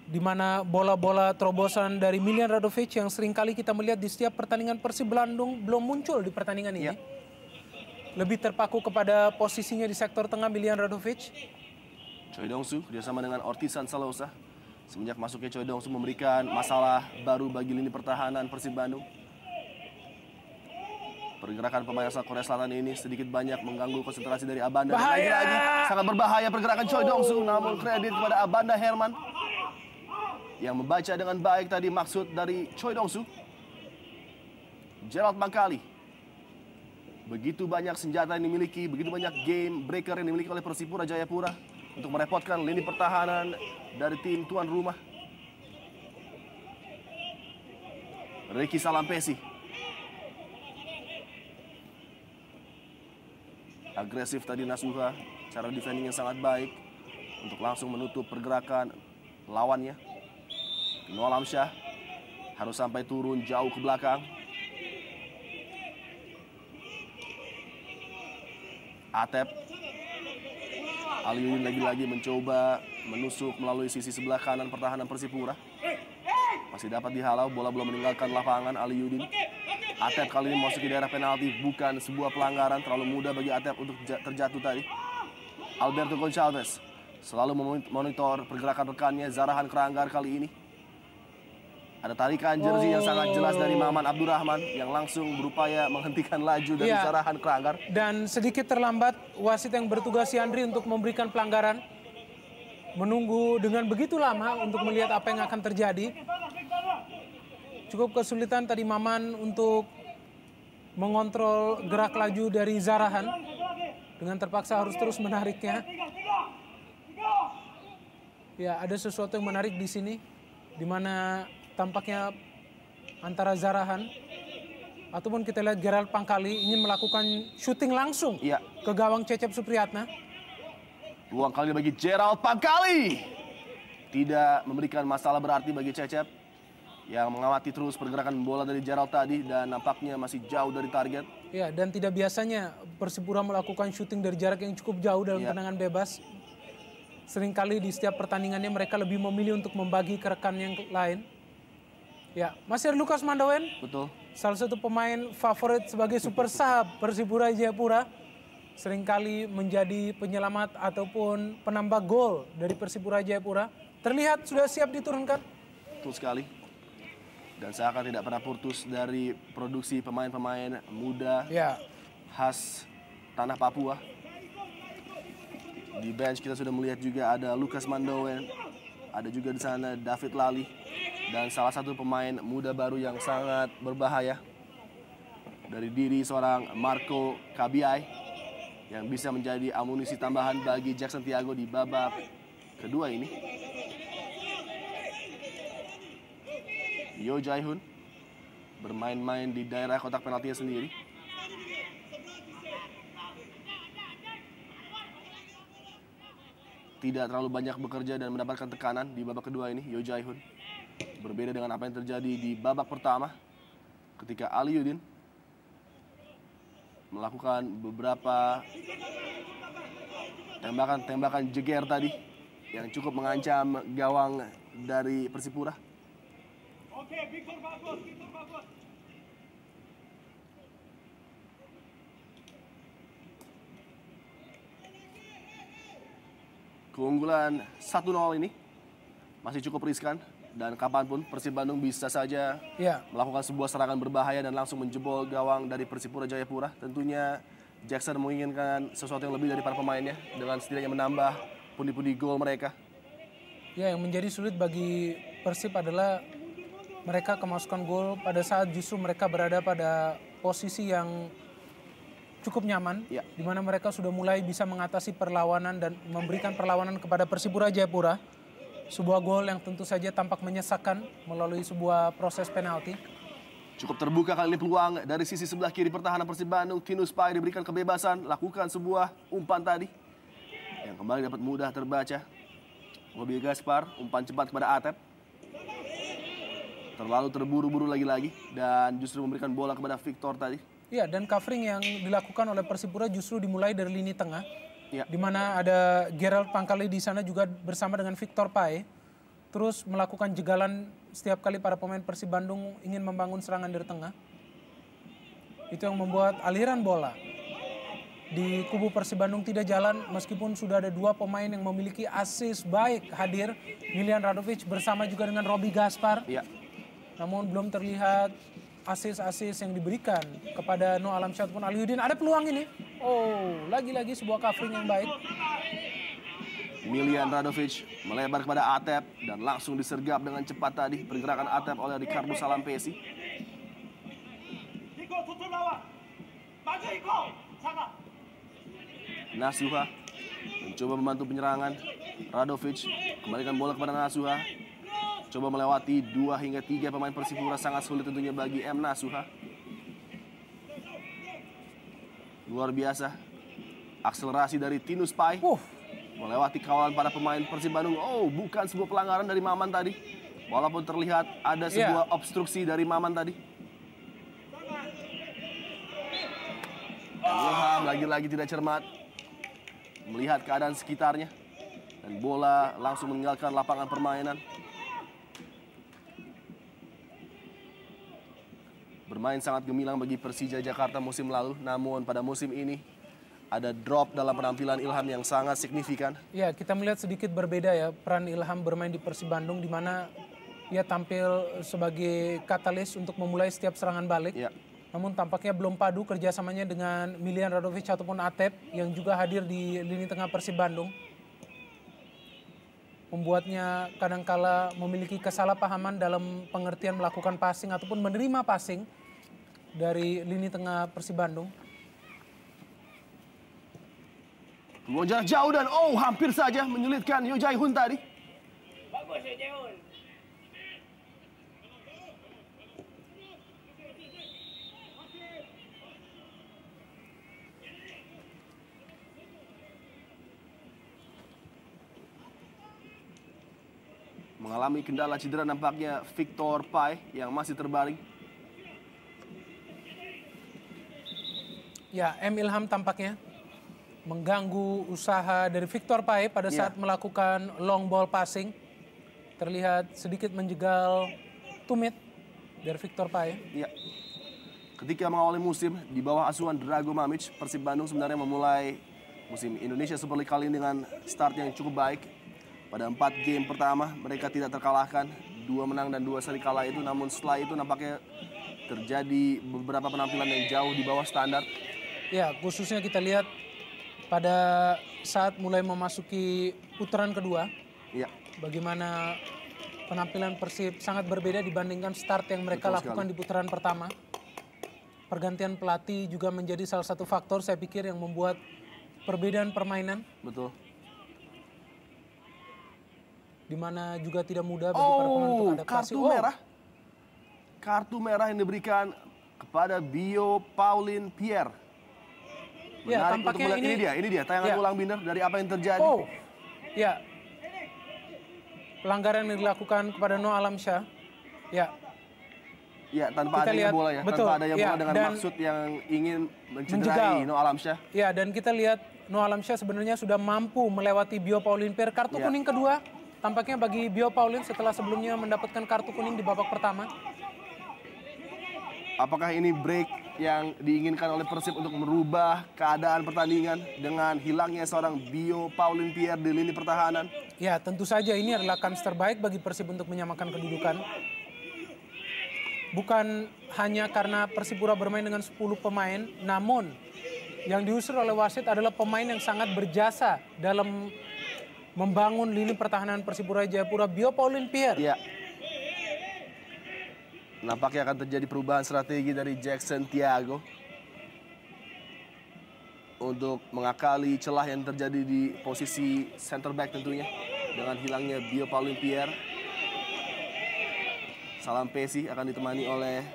di mana bola-bola terobosan dari Milian Radovic yang seringkali kita melihat di setiap pertandingan Persib Bandung belum muncul di pertandingan ini. Lebih terpaku kepada posisinya di sektor tengah Milian Radovic. Choi Dong Soo kerjasama dengan Ortisan Salosa. Semenjak masuknya Choi Dong Soo memberikan masalah baru bagi lini pertahanan Persib Bandung. Pergerakan pemain asal Korea Selatan ini sedikit banyak mengganggu konsentrasi dari Abanda. Dan lagi-lagi sangat berbahaya pergerakan Choi Dong Soo, namun kredit kepada Abanda Herman yang membaca dengan baik tadi maksud dari Choi Dong Soo. Gerald Mangkali. Begitu banyak senjata yang dimiliki, begitu banyak game breaker yang dimiliki oleh Persipura Jayapura untuk merepotkan lini pertahanan dari tim tuan rumah. Ricky Salampesi. Agresif tadi Nasuha, cara defending yang sangat baik untuk langsung menutup pergerakan lawannya. No Alamsyah harus sampai turun jauh ke belakang. Atep. Aliuddin lagi-lagi mencoba menusuk melalui sisi sebelah kanan pertahanan Persipura. Masih dapat dihalau, bola belum meninggalkan lapangan Aliuddin. Atep kali ini memasuki daerah penalti, bukan sebuah pelanggaran, terlalu mudah bagi Atep untuk terjatuh tadi. Alberto Gonçalves selalu memonitor pergerakan rekannya. Zarahan Keranggar kali ini. Ada tarikan jersey yang sangat jelas dari Maman Abdurrahman yang langsung berupaya menghentikan laju dari Zarahan Keranggar. Dan sedikit terlambat wasit yang bertugas Yandri untuk memberikan pelanggaran. Menunggu dengan begitu lama untuk melihat apa yang akan terjadi. Cukup kesulitan tadi Maman untuk mengontrol gerak laju dari Zarahan. Dengan terpaksa harus terus menariknya. Ya, ada sesuatu yang menarik di sini. Di mana tampaknya antara Zarahan ataupun kita lihat Gerald Pangkali ingin melakukan syuting langsung ke gawang Cecep Supriyatna. Peluang kali bagi Gerald Pangkali. Tidak memberikan masalah berarti bagi Cecep yang mengamati terus pergerakan bola dari Gerald tadi dan nampaknya masih jauh dari target. Ya, dan tidak biasanya Persipura melakukan syuting dari jarak yang cukup jauh dalam tendangan bebas. Seringkali di setiap pertandingannya mereka lebih memilih untuk membagi ke rekan yang lain. Ya, masih ada Lukas Mandawen. Betul. Salah satu pemain favorit sebagai super sub Persipura Jayapura. Seringkali menjadi penyelamat ataupun penambah gol dari Persipura Jayapura. Terlihat sudah siap diturunkan. Betul sekali. Dan seakan tidak pernah putus dari produksi pemain-pemain muda khas tanah Papua. Di bench kita sudah melihat juga ada Lukas Mandawen. Ada juga di sana David Lali. Dan salah satu pemain muda baru yang sangat berbahaya dari diri seorang Marco Kabiai yang bisa menjadi amunisi tambahan bagi Jackson Tiago di babak kedua ini. Yo Jae-hoon bermain-main di daerah kotak penaltinya sendiri. Tidak terlalu banyak bekerja dan mendapatkan tekanan di babak kedua ini, Yo Jae-hoon. Berbeda dengan apa yang terjadi di babak pertama ketika Aliuddin melakukan beberapa tembakan jeger tadi yang cukup mengancam gawang dari Persipura. Keunggulan 1-0 ini masih cukup riskan. Dan kapanpun Persib Bandung bisa saja melakukan sebuah serangan berbahaya dan langsung menjebol gawang dari Persipura Jayapura. Tentunya Jackson menginginkan sesuatu yang lebih dari para pemainnya dengan setidaknya menambah pundi-pundi gol mereka. Ya, yang menjadi sulit bagi Persib adalah mereka kemasukan gol pada saat justru mereka berada pada posisi yang cukup nyaman, di mana mereka sudah mulai bisa mengatasi perlawanan dan memberikan perlawanan kepada Persipura Jayapura. Sebuah gol yang tentu saja tampak menyesakkan melalui sebuah proses penalti. Cukup terbuka kali ini peluang dari sisi sebelah kiri pertahanan Persib Bandung. Tinus Pai diberikan kebebasan, lakukan sebuah umpan tadi yang kembali dapat mudah terbaca. Mobil Gaspar, umpan cepat kepada Atep. Terlalu terburu-buru lagi-lagi dan justru memberikan bola kepada Victor tadi. Iya, dan covering yang dilakukan oleh Persipura justru dimulai dari lini tengah. Di mana ada Gerald Pangkali di sana juga bersama dengan Victor Pai. Terus melakukan jegalan setiap kali para pemain Persib Bandung ingin membangun serangan dari tengah. Itu yang membuat aliran bola di kubu Persib Bandung tidak jalan meskipun sudah ada dua pemain yang memiliki asis baik hadir. Milian Radovic bersama juga dengan Robi Gaspar. Namun belum terlihat asis-asis yang diberikan kepada Noah Alamsyah ataupun Aliuddin. Ada peluang ini. Oh, lagi-lagi sebuah covering yang baik. Milian Radovic melebar kepada Atep dan langsung disergap dengan cepat tadi. Pergerakan Atep oleh Ricardo Salampesi. Nasuha mencoba membantu penyerangan. Radovic kembalikan bola kepada Nasuha. Coba melewati 2 hingga 3 pemain Persipura, sangat sulit tentunya bagi M. Nasuha. Luar biasa. Akselerasi dari Tinus Pai. Melewati kawalan para pemain Persib Bandung. Oh, bukan sebuah pelanggaran dari Maman tadi. Walaupun terlihat ada sebuah obstruksi dari Maman tadi. Ilham lagi-lagi tidak cermat. Melihat keadaan sekitarnya. Dan bola langsung meninggalkan lapangan permainan. Bermain sangat gemilang bagi Persija Jakarta musim lalu, namun pada musim ini ada drop dalam penampilan Ilham yang sangat signifikan. Ya, kita melihat sedikit berbeda ya peran Ilham bermain di Persib Bandung, di mana ia tampil sebagai katalis untuk memulai setiap serangan balik. Namun tampaknya belum padu kerjasamanya dengan Milian Radovic ataupun Atep yang juga hadir di lini tengah Persib Bandung. Membuatnya kadangkala memiliki kesalahpahaman dalam pengertian melakukan passing ataupun menerima passing dari lini tengah Persib Bandung. Peluang jarak jauh dan hampir saja menyulitkan Yo Jae Hoon tadi. Bagus Yo Jae Hoon. Mengalami kendala cedera nampaknya Victor Pai yang masih terbaring. Ya, M. Ilham tampaknya mengganggu usaha dari Victor Pai pada saat melakukan long ball passing. Terlihat sedikit menjegal tumit dari Victor Pai. Ketika mengawali musim di bawah asuhan Drago Mamic, Persib Bandung sebenarnya memulai musim Indonesia Super League kali ini dengan start yang cukup baik. Pada 4 game pertama mereka tidak terkalahkan, 2 menang dan 2 seri kalah itu. Namun setelah itu nampaknya terjadi beberapa penampilan yang jauh di bawah standar. Ya, khususnya kita lihat pada saat mulai memasuki putaran kedua. Bagaimana penampilan Persib sangat berbeda dibandingkan start yang mereka lakukan di putaran pertama. Pergantian pelatih juga menjadi salah satu faktor saya pikir yang membuat perbedaan permainan. Betul. Di mana juga tidak mudah bagi para pemain untuk adaptasi. Kartu merah yang diberikan kepada Bio Paulin Pierre. Menarik untuk melihat, ini dia tayangan ulang Binder dari apa yang terjadi. Pelanggaran yang dilakukan kepada Noah Alamsyah. Tanpa adanya bola ya. Tanpa adanya bola dengan maksud yang ingin mencederai Noah Alamsyah. Dan kita lihat Noah Alamsyah sebenarnya sudah mampu melewati Bio Paulin Pierre. Kartu kuning kedua tampaknya bagi Bio Paulin setelah sebelumnya mendapatkan kartu kuning di babak pertama. Apakah ini break yang diinginkan oleh Persib untuk merubah keadaan pertandingan dengan hilangnya seorang Bio Paulin Pierre di lini pertahanan. Ya, tentu saja ini adalah kans terbaik bagi Persib untuk menyamakan kedudukan. Bukan hanya karena Persipura bermain dengan 10 pemain, namun yang diusir oleh wasit adalah pemain yang sangat berjasa dalam membangun lini pertahanan Persipura Jayapura, Bio Paulin Pierre. Ya. Nampaknya akan terjadi perubahan strategi dari Jackson Thiago untuk mengakali celah yang terjadi di posisi center back tentunya dengan hilangnya Bio Paulin Pierre. Salam Pesi akan ditemani oleh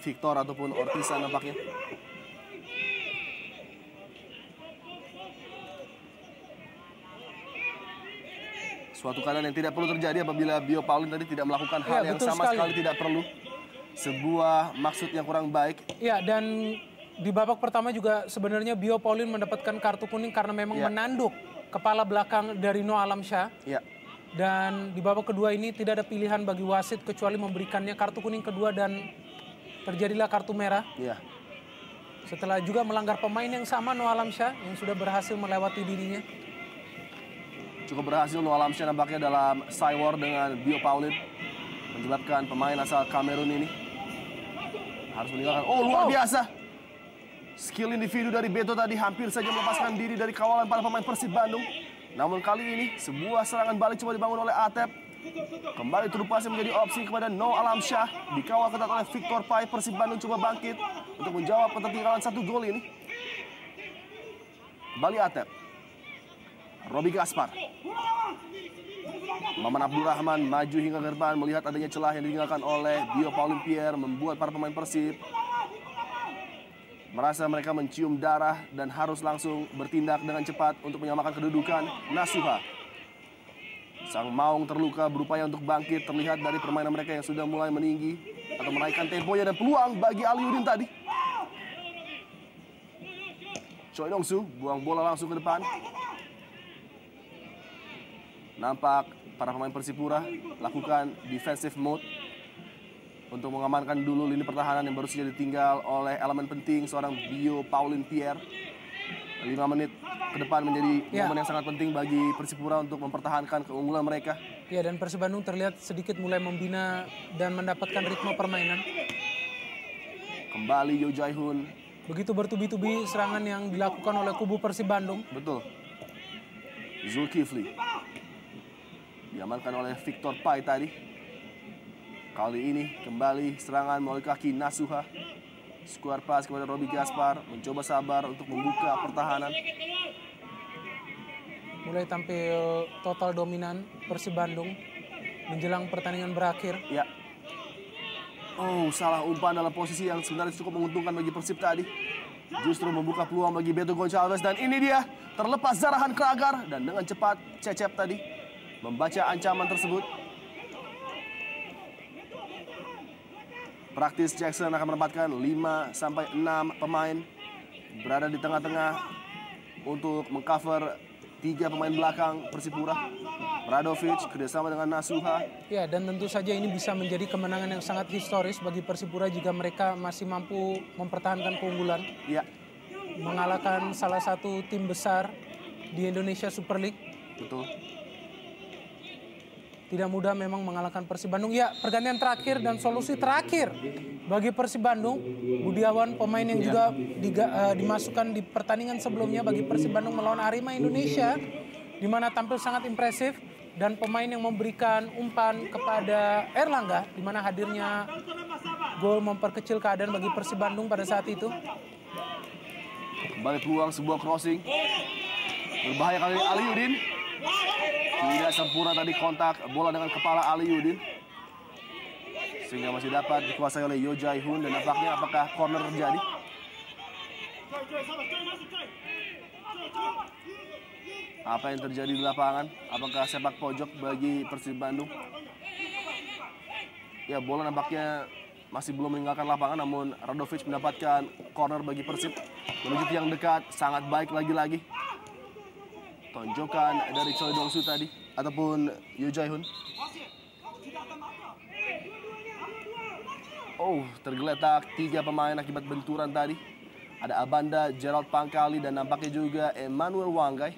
Victor ataupun Ortiza nampaknya. Suatu keadaan yang tidak perlu terjadi apabila Bio Paulin tadi tidak melakukan hal yang sama sekali tidak perlu. Sebuah maksud yang kurang baik. Ya, dan di babak pertama juga sebenarnya Bio Paulin mendapatkan kartu kuning karena memang menanduk kepala belakang dari Noah Alamsyah. Ya. Dan di babak kedua ini tidak ada pilihan bagi wasit kecuali memberikannya kartu kuning kedua dan terjadilah kartu merah. Ya. Setelah juga melanggar pemain yang sama, Noah Alamsyah, yang sudah berhasil melewati dirinya. Cukup berhasil Noah Alamsyah nampaknya dalam side war dengan Bio Paulin, menyebabkan pemain asal Kamerun ini harus meninggalkan. Oh, luar biasa. Skill individu dari Beto tadi hampir saja melepaskan diri dari kawalan para pemain Persib Bandung. Namun kali ini sebuah serangan balik coba dibangun oleh Atep. Kembali terupasnya menjadi opsi kepada Noah Alamsyah. Dikawal ketat oleh Victor Pai. Persib Bandung coba bangkit untuk menjawab ketertinggalan 1 gol ini. Kembali Atep. Robi Gaspar. Maman Abdurrahman maju hingga ke depan melihat adanya celah yang ditinggalkan oleh Bio Paulin Pierre, membuat para pemain Persib merasa mereka mencium darah dan harus langsung bertindak dengan cepat untuk menyamakan kedudukan. Nasuha, sang maung terluka, berupaya untuk bangkit. Terlihat dari permainan mereka yang sudah mulai meninggi atau menaikkan temponya, dan peluang bagi Aliudin tadi. Choi Dongsu buang bola langsung ke depan. Nampak para pemain Persipura lakukan defensive mode untuk mengamankan dulu lini pertahanan yang baru saja ditinggal oleh elemen penting seorang Bio Paulin Pierre. 5 menit ke depan menjadi momen yang sangat penting bagi Persipura untuk mempertahankan keunggulan mereka. Ya, dan Persib Bandung terlihat sedikit mulai membina dan mendapatkan ritme permainan. Kembali Yo Jae-hoon. Begitu bertubi-tubi serangan yang dilakukan oleh kubu Persib Bandung. Betul. Zulkifli diamankan oleh Victor Pai tadi. Kali ini kembali serangan melalui kaki Nasuha. Square pass kepada Robi Gaspar, mencoba sabar untuk membuka pertahanan. Mulai tampil total dominan Persib Bandung menjelang pertandingan berakhir. Ya. Oh, salah umpan dalam posisi yang sebenarnya cukup menguntungkan bagi Persib tadi. Justru membuka peluang bagi Beto Gonçalves, dan ini dia terlepas Zarahan Kragar, dan dengan cepat Cecep tadi membaca ancaman tersebut. Praktis Jackson akan menempatkan 5-6 pemain berada di tengah-tengah untuk mengcover 3 pemain belakang Persipura. Radovic kerjasama dengan Nasuha. Ya, dan tentu saja ini bisa menjadi kemenangan yang sangat historis bagi Persipura jika mereka masih mampu mempertahankan keunggulan. Ya. Mengalahkan salah satu tim besar di Indonesia Super League. Betul. Tidak mudah memang mengalahkan Persib Bandung. Ya, pergantian terakhir dan solusi terakhir bagi Persib Bandung. Budiawan, pemain yang juga dimasukkan di pertandingan sebelumnya bagi Persib Bandung melawan Arema Indonesia, di mana tampil sangat impresif, dan pemain yang memberikan umpan kepada Erlangga, di mana hadirnya gol memperkecil keadaan bagi Persib Bandung pada saat itu. Kembali peluang sebuah crossing. Berbahaya kali ini Aliudin. Tidak sempurna tadi kontak bola dengan kepala Aliudin, sehingga masih dapat dikuasai oleh Yo Jae-hoon, dan nampaknya apakah corner terjadi? Apa yang terjadi di lapangan? Apakah sepak pojok bagi Persib Bandung? Ya, bola nampaknya masih belum meninggalkan lapangan, namun Radovic mendapatkan corner bagi Persib. Menuju tiang dekat, sangat baik lagi-lagi. Tonjokan dari Choi Dongsu tadi, ataupun Yo Jae-hoon. Oh, tergeletak 3 pemain akibat benturan tadi. Ada Abanda, Gerald Pangkali, dan nampaknya juga Emmanuel Wanggai.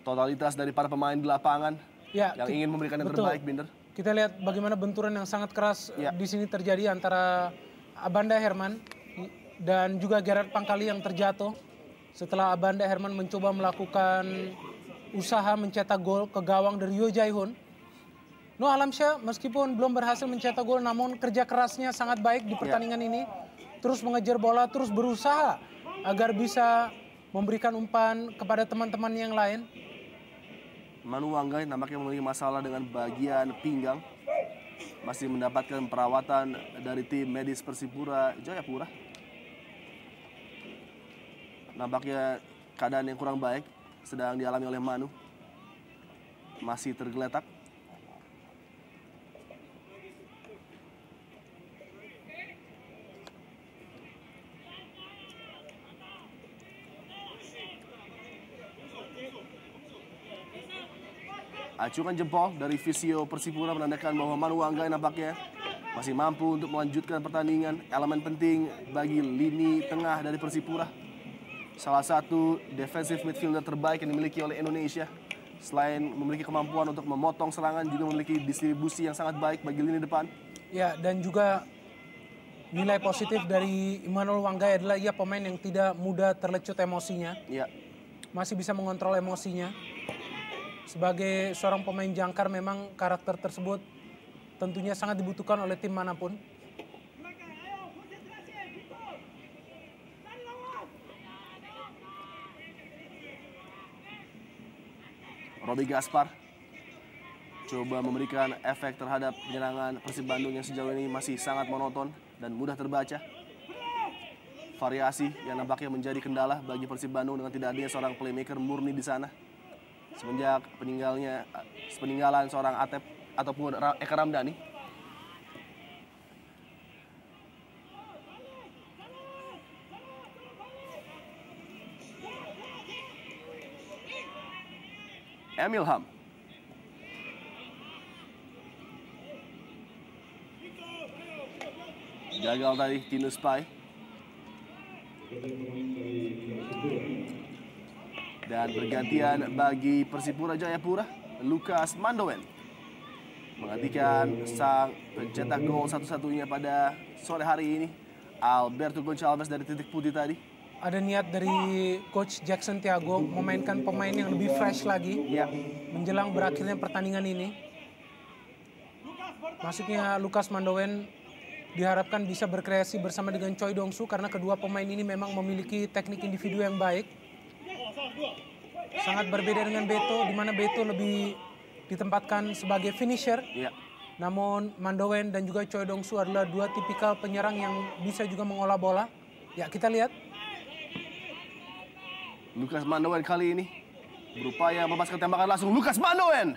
Totalitas dari para pemain di lapangan Ya, yang ingin memberikan yang betul. terbaik, Binder. Kita lihat bagaimana benturan yang sangat keras Ya. di sini terjadi antara Abanda Herman dan juga Gerard Pangkali yang terjatuh setelah Abanda Herman mencoba melakukan usaha mencetak gol ke gawang dari Yo Jae-hoon. Noah Alamsyah meskipun belum berhasil mencetak gol, namun kerja kerasnya sangat baik di pertandingan ini. Terus mengejar bola, terus berusaha agar bisa memberikan umpan kepada teman-teman yang lain. Manu Wanggai nampaknya memiliki masalah dengan bagian pinggang. Masih mendapatkan perawatan dari tim medis Persipura Jayapura. Nampaknya keadaan yang kurang baik sedang dialami oleh Manu. Masih tergeletak. Acungan jempol dari visio Persipura menandakan bahwa Manu Wanggai nampaknya masih mampu untuk melanjutkan pertandingan. Elemen penting bagi lini tengah dari Persipura. Salah satu defensive midfielder terbaik yang dimiliki oleh Indonesia. Selain memiliki kemampuan untuk memotong serangan, juga memiliki distribusi yang sangat baik bagi lini depan. Ya, dan juga nilai positif dari Emmanuel Wanggai adalah ia pemain yang tidak mudah terlecut emosinya. Ya, Masih bisa mengontrol emosinya. Sebagai seorang pemain jangkar memang karakter tersebut tentunya sangat dibutuhkan oleh tim manapun. Robi Gaspar coba memberikan efek terhadap penyerangan Persib Bandung yang sejauh ini masih sangat monoton dan mudah terbaca. Variasi yang nampaknya menjadi kendala bagi Persib Bandung dengan tidak adanya seorang playmaker murni di sana. Semenjak peninggalan seorang Atep ataupun Eka Ramdhani. Emil Ham. Gagal tadi Tinus Pai. Dan bergantian bagi Persipura Jayapura, Lukas Mandowen menggantikan sang pencetak gol satu-satunya pada sore hari ini, Alberto Gonçalves dari titik putih tadi. Ada niat dari Coach Jackson Thiago memainkan pemain yang lebih fresh lagi Ya, menjelang berakhirnya pertandingan ini. Masuknya Lukas Mandowen diharapkan bisa berkreasi bersama dengan Choi Dong-soo karena kedua pemain ini memang memiliki teknik individu yang baik. Sangat berbeda dengan Beto, di mana Beto lebih ditempatkan sebagai finisher. ya. Namun Mandowen dan juga Choi Dong-soo adalah dua tipikal penyerang yang bisa juga mengolah bola. Ya, kita lihat. Lukas Mandowen kali ini berupaya melepaskan tembakan langsung. Lukas Mandowen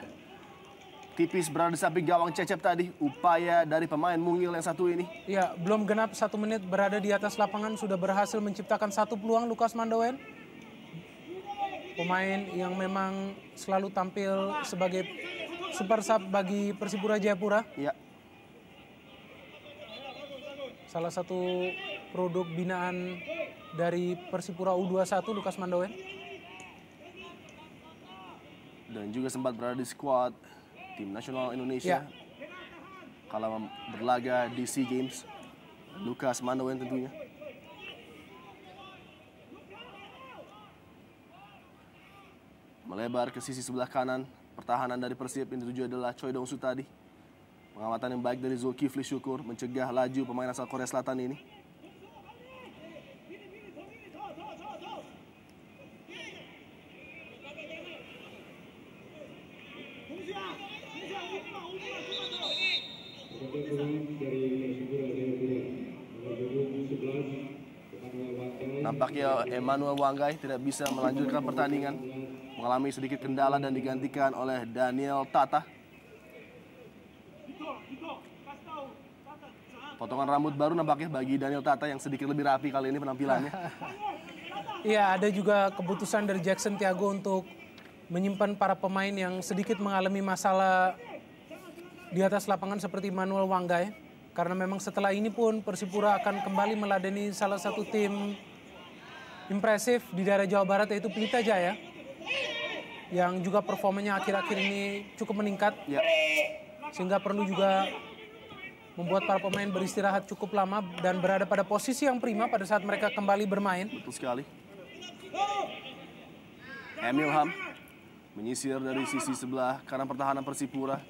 tipis berada di samping gawang Cecep tadi. Upaya dari pemain mungil yang satu ini. Ya, belum genap 1 menit berada di atas lapangan sudah berhasil menciptakan 1 peluang Lukas Mandowen. Pemain yang memang selalu tampil sebagai super sub bagi Persipura Jayapura. Ya, Salah satu produk binaan dari Persipura U21 Lukas Mandowen. dan juga sempat berada di skuad tim nasional Indonesia. Kala berlaga di SEA Games. Lukas Mandowen tentunya. Melebar ke sisi sebelah kanan. Pertahanan dari Persib yang dituju adalah Choi Dong-soo tadi. Pengamatan yang baik dari Zulkifli Syukur mencegah laju pemain asal Korea Selatan ini. Nampaknya Emmanuel Wanggai tidak bisa melanjutkan pertandingan. Mengalami sedikit kendala dan digantikan oleh Daniel Tata. Potongan rambut baru nampaknya bagi Daniel Tata yang sedikit lebih rapi kali ini penampilannya. Iya, ada juga keputusan dari Jackson Thiago untuk menyimpan para pemain yang sedikit mengalami masalah di atas lapangan seperti Manuel Wanggai. Karena memang setelah ini pun Persipura akan kembali meladeni salah satu tim impresif di daerah Jawa Barat, yaitu Pelita Jaya. Yang juga performanya akhir-akhir ini cukup meningkat. Ya. Sehingga perlu juga membuat para pemain beristirahat cukup lama dan berada pada posisi yang prima pada saat mereka kembali bermain. Betul sekali. Emil Ham menyisir dari sisi sebelah kanan pertahanan Persipura.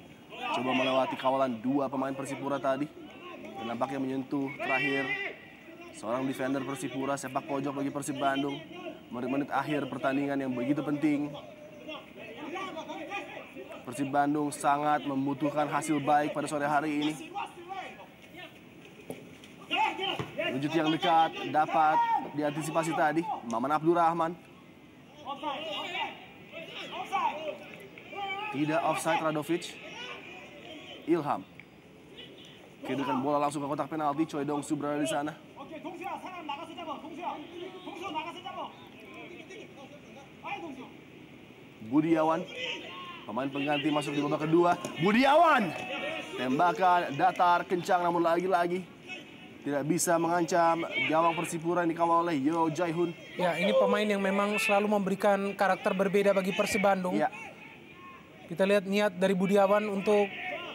Coba melewati kawalan dua pemain Persipura tadi. Dan nampaknya menyentuh terakhir seorang defender Persipura, sepak pojok bagi Persib Bandung. Menit-menit akhir pertandingan yang begitu penting. Persib Bandung sangat membutuhkan hasil baik pada sore hari ini. Wujud yang dekat dapat diantisipasi tadi. Maman Abdurrahman. Tidak offside Radovic. Ilham. Kedudukan bola langsung ke kotak penalti. Choi Dong-soo berada di sana. Budiawan. Pemain pengganti masuk di babak kedua. Budiawan. Tembakan datar kencang namun lagi-lagi tidak bisa mengancam gawang Persipura yang dikawal oleh Yo Jae-hoon. Ya, ini pemain yang memang selalu memberikan karakter berbeda bagi Persib Bandung. Ya. Kita lihat niat dari Budiawan untuk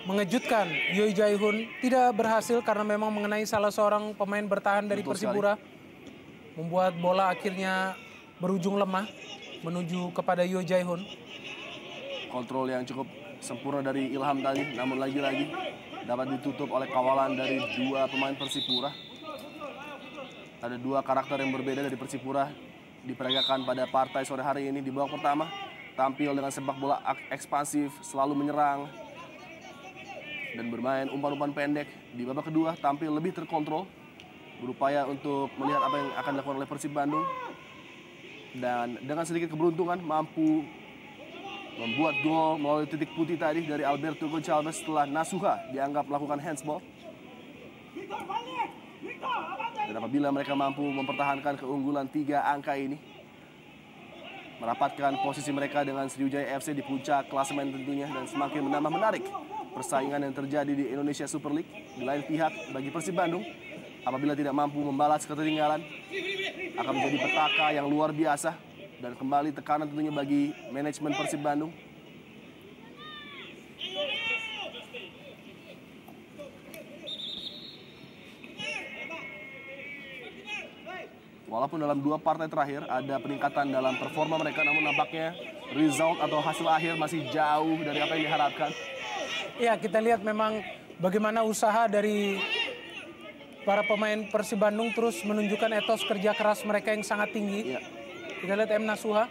mengejutkan Yo Jae-hoon tidak berhasil karena memang mengenai salah seorang pemain bertahan dari Betul Persipura. Membuat bola akhirnya berujung lemah menuju kepada Yo Jae-hoon. Kontrol yang cukup sempurna dari Ilham tadi, namun lagi-lagi dapat ditutup oleh kawalan dari dua pemain Persipura. Ada dua karakter yang berbeda dari Persipura diperagakan pada partai sore hari ini. Di babak pertama tampil dengan sepak bola ekspansif, selalu menyerang dan bermain umpan-umpan pendek. Di babak kedua tampil lebih terkontrol, berupaya untuk melihat apa yang akan dilakukan oleh Persib Bandung. Dan dengan sedikit keberuntungan mampu membuat gol melalui titik putih tadi dari Alberto Gonçalves setelah Nasuha dianggap melakukan handsball. Dan apabila mereka mampu mempertahankan keunggulan 3 angka ini, merapatkan posisi mereka dengan Sriwijaya FC di puncak klasemen tentunya dan semakin menambah menarik persaingan yang terjadi di Indonesia Super League. Di lain pihak, bagi Persib Bandung, apabila tidak mampu membalas ketertinggalan, akan menjadi petaka yang luar biasa. Dan kembali tekanan tentunya bagi manajemen Persib Bandung. Walaupun dalam 2 partai terakhir ada peningkatan dalam performa mereka, namun nampaknya result atau hasil akhir masih jauh dari apa yang diharapkan. Ya, kita lihat memang bagaimana usaha dari para pemain Persib Bandung terus menunjukkan etos kerja keras mereka yang sangat tinggi. Ya. Kita lihat M. Nasuha.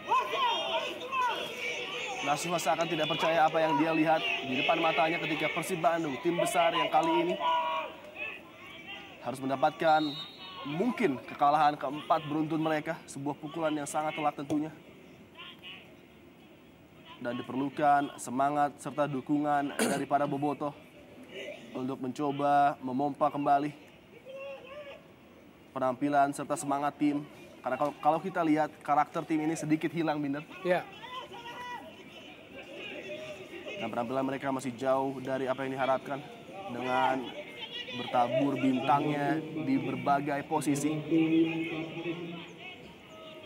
Nasuha seakan tidak percaya apa yang dia lihat di depan matanya ketika Persib Bandung, tim besar yang kali ini harus mendapatkan mungkin kekalahan keempat beruntun mereka. Sebuah pukulan yang sangat telak tentunya. Dan diperlukan semangat serta dukungan dari para bobotoh untuk mencoba memompa kembali penampilan serta semangat tim. Karena kalau kita lihat karakter tim ini sedikit hilang, Binder. Ya. Dan penampilan mereka masih jauh dari apa yang diharapkan dengan bertabur bintangnya di berbagai posisi.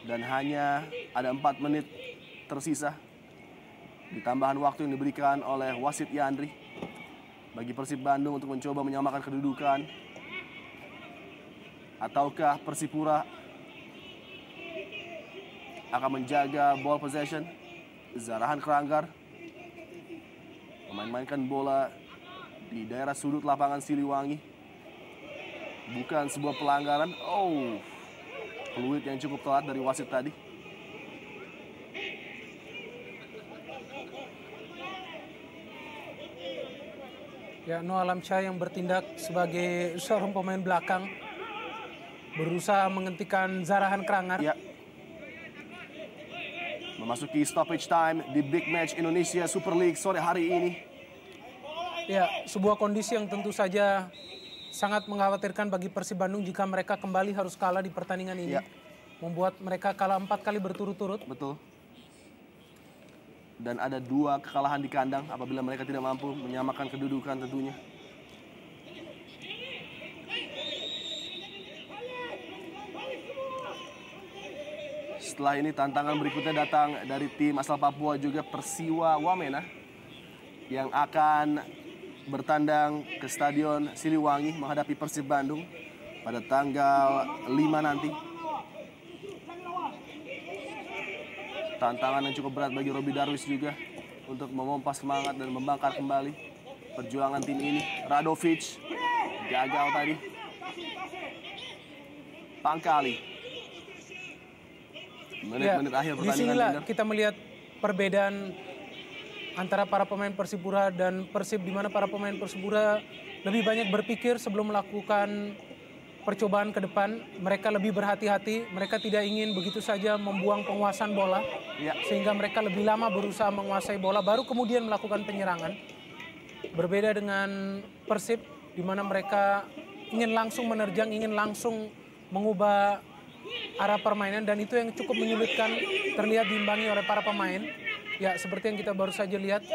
Dan hanya ada 4 menit tersisa di tambahan waktu yang diberikan oleh wasit Yandri bagi Persib Bandung untuk mencoba menyamakan kedudukan. Ataukah Persipura akan menjaga ball possession? Zarahan Keranggar memain-mainkan bola di daerah sudut lapangan Siliwangi. Bukan sebuah pelanggaran. Oh, peluit yang cukup telat dari wasit tadi. Ya, Noah Alamsyah yang bertindak sebagai seorang pemain belakang berusaha menghentikan Zarahan Keranggar. Ya. Memasuki stoppage time di big match Indonesia Super League sore hari ini. Ya, sebuah kondisi yang tentu saja sangat mengkhawatirkan bagi Persib Bandung jika mereka kembali harus kalah di pertandingan ini. Ya. Membuat mereka kalah 4 kali berturut-turut. Betul. Dan ada 2 kekalahan di kandang apabila mereka tidak mampu menyamakan kedudukan tentunya. Setelah ini tantangan berikutnya datang dari tim asal Papua juga, Persiwa Wamena, yang akan bertandang ke Stadion Siliwangi menghadapi Persib Bandung pada tanggal 5 nanti. Tantangan yang cukup berat bagi Robi Darwis juga untuk memompas semangat dan membangkar kembali perjuangan tim ini. Radovic gagal tadi. Pangkali. Menit-menit akhir pertandingan. Disinilah kita melihat perbedaan antara para pemain Persipura dan Persib, di mana para pemain Persipura lebih banyak berpikir sebelum melakukan percobaan ke depan. Mereka lebih berhati-hati, mereka tidak ingin begitu saja membuang penguasaan bola, sehingga mereka lebih lama berusaha menguasai bola, baru kemudian melakukan penyerangan. Berbeda dengan Persib, di mana mereka ingin langsung menerjang, ingin langsung mengubah arah permainan, dan itu yang cukup menyulitkan, terlihat diimbangi oleh para pemain. Ya, seperti yang kita baru saja lihat,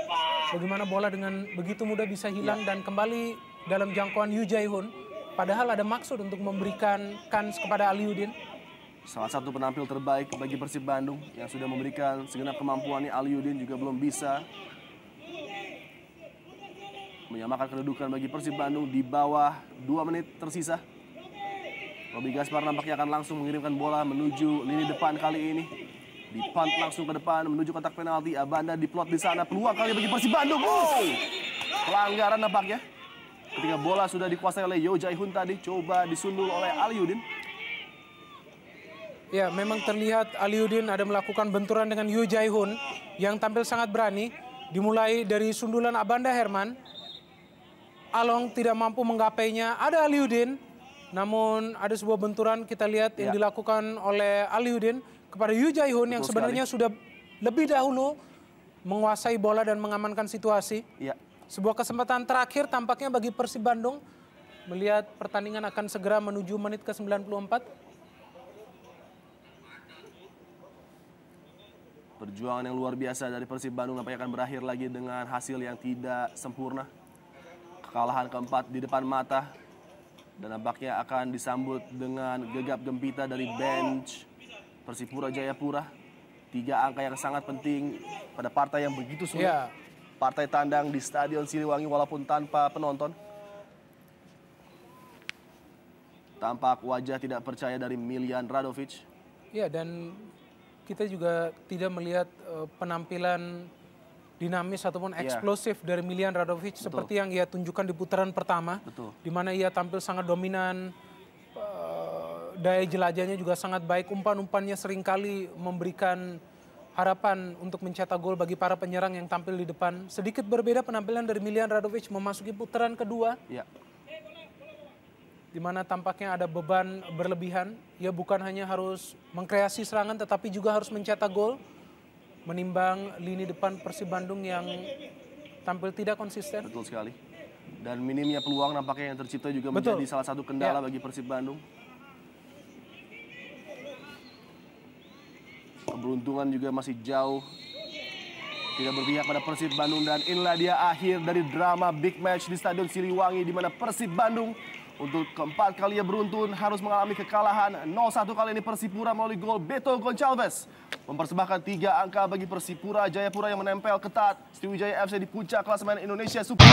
bagaimana bola dengan begitu mudah bisa hilang dan kembali dalam jangkauan Yu Jae-hoon. Padahal ada maksud untuk memberikan kans kepada Aliudin. Salah satu penampil terbaik bagi Persib Bandung yang sudah memberikan segenap kemampuannya. Aliudin juga belum bisa menyamakan kedudukan bagi Persib Bandung di bawah 2 menit tersisa. Robi Gaspar nampaknya akan langsung mengirimkan bola menuju lini depan kali ini. Dipunt langsung ke depan menuju kotak penalti. Abanda diplot di sana, peluang kali bagi Persib Bandung. Wow! Pelanggaran nampaknya. Ketika bola sudah dikuasai oleh Yu Jae-hoon tadi, coba disundul oleh Aliudin. Ya, memang terlihat Aliudin ada melakukan benturan dengan Yu Jae-hoon yang tampil sangat berani. Dimulai dari sundulan Abanda Herman. Along tidak mampu menggapainya. Ada Aliudin. Namun ada sebuah benturan kita lihat yang dilakukan oleh Aliudin kepada Yu Jae-hoon yang sebenarnya sudah lebih dahulu menguasai bola dan mengamankan situasi. Sebuah kesempatan terakhir tampaknya bagi Persib Bandung melihat pertandingan akan segera menuju menit ke-94. Perjuangan yang luar biasa dari Persib Bandung nampaknya akan berakhir lagi dengan hasil yang tidak sempurna. Kekalahan keempat di depan mata. Dan nampaknya akan disambut dengan gegap gempita dari bench Persipura Jayapura. 3 angka yang sangat penting pada partai yang begitu sulit. Partai tandang di Stadion Siliwangi walaupun tanpa penonton. Tampak wajah tidak percaya dari Miljan Radovic. Ya, dan kita juga tidak melihat penampilan dinamis ataupun eksplosif dari Miljan Radovic seperti yang ia tunjukkan di putaran pertama, di mana ia tampil sangat dominan, daya jelajahnya juga sangat baik, umpan-umpannya seringkali memberikan harapan untuk mencetak gol bagi para penyerang yang tampil di depan. Sedikit berbeda penampilan dari Miljan Radovic memasuki putaran kedua, di mana tampaknya ada beban berlebihan. Ia bukan hanya harus mengkreasi serangan tetapi juga harus mencetak gol, menimbang lini depan Persib Bandung yang tampil tidak konsisten. Betul sekali. Dan minimnya peluang nampaknya yang tercipta juga menjadi salah satu kendala bagi Persib Bandung. Keberuntungan juga masih jauh tidak berpihak pada Persib Bandung. Dan inilah dia akhir dari drama big match di Stadion Siliwangi, di mana Persib Bandung untuk keempat kalinya beruntun harus mengalami kekalahan 0-1 kali ini. Persipura melalui gol Beto Goncalves mempersembahkan 3 angka bagi Persipura Jayapura yang menempel ketat Sriwijaya FC di puncak klasemen Indonesia Super.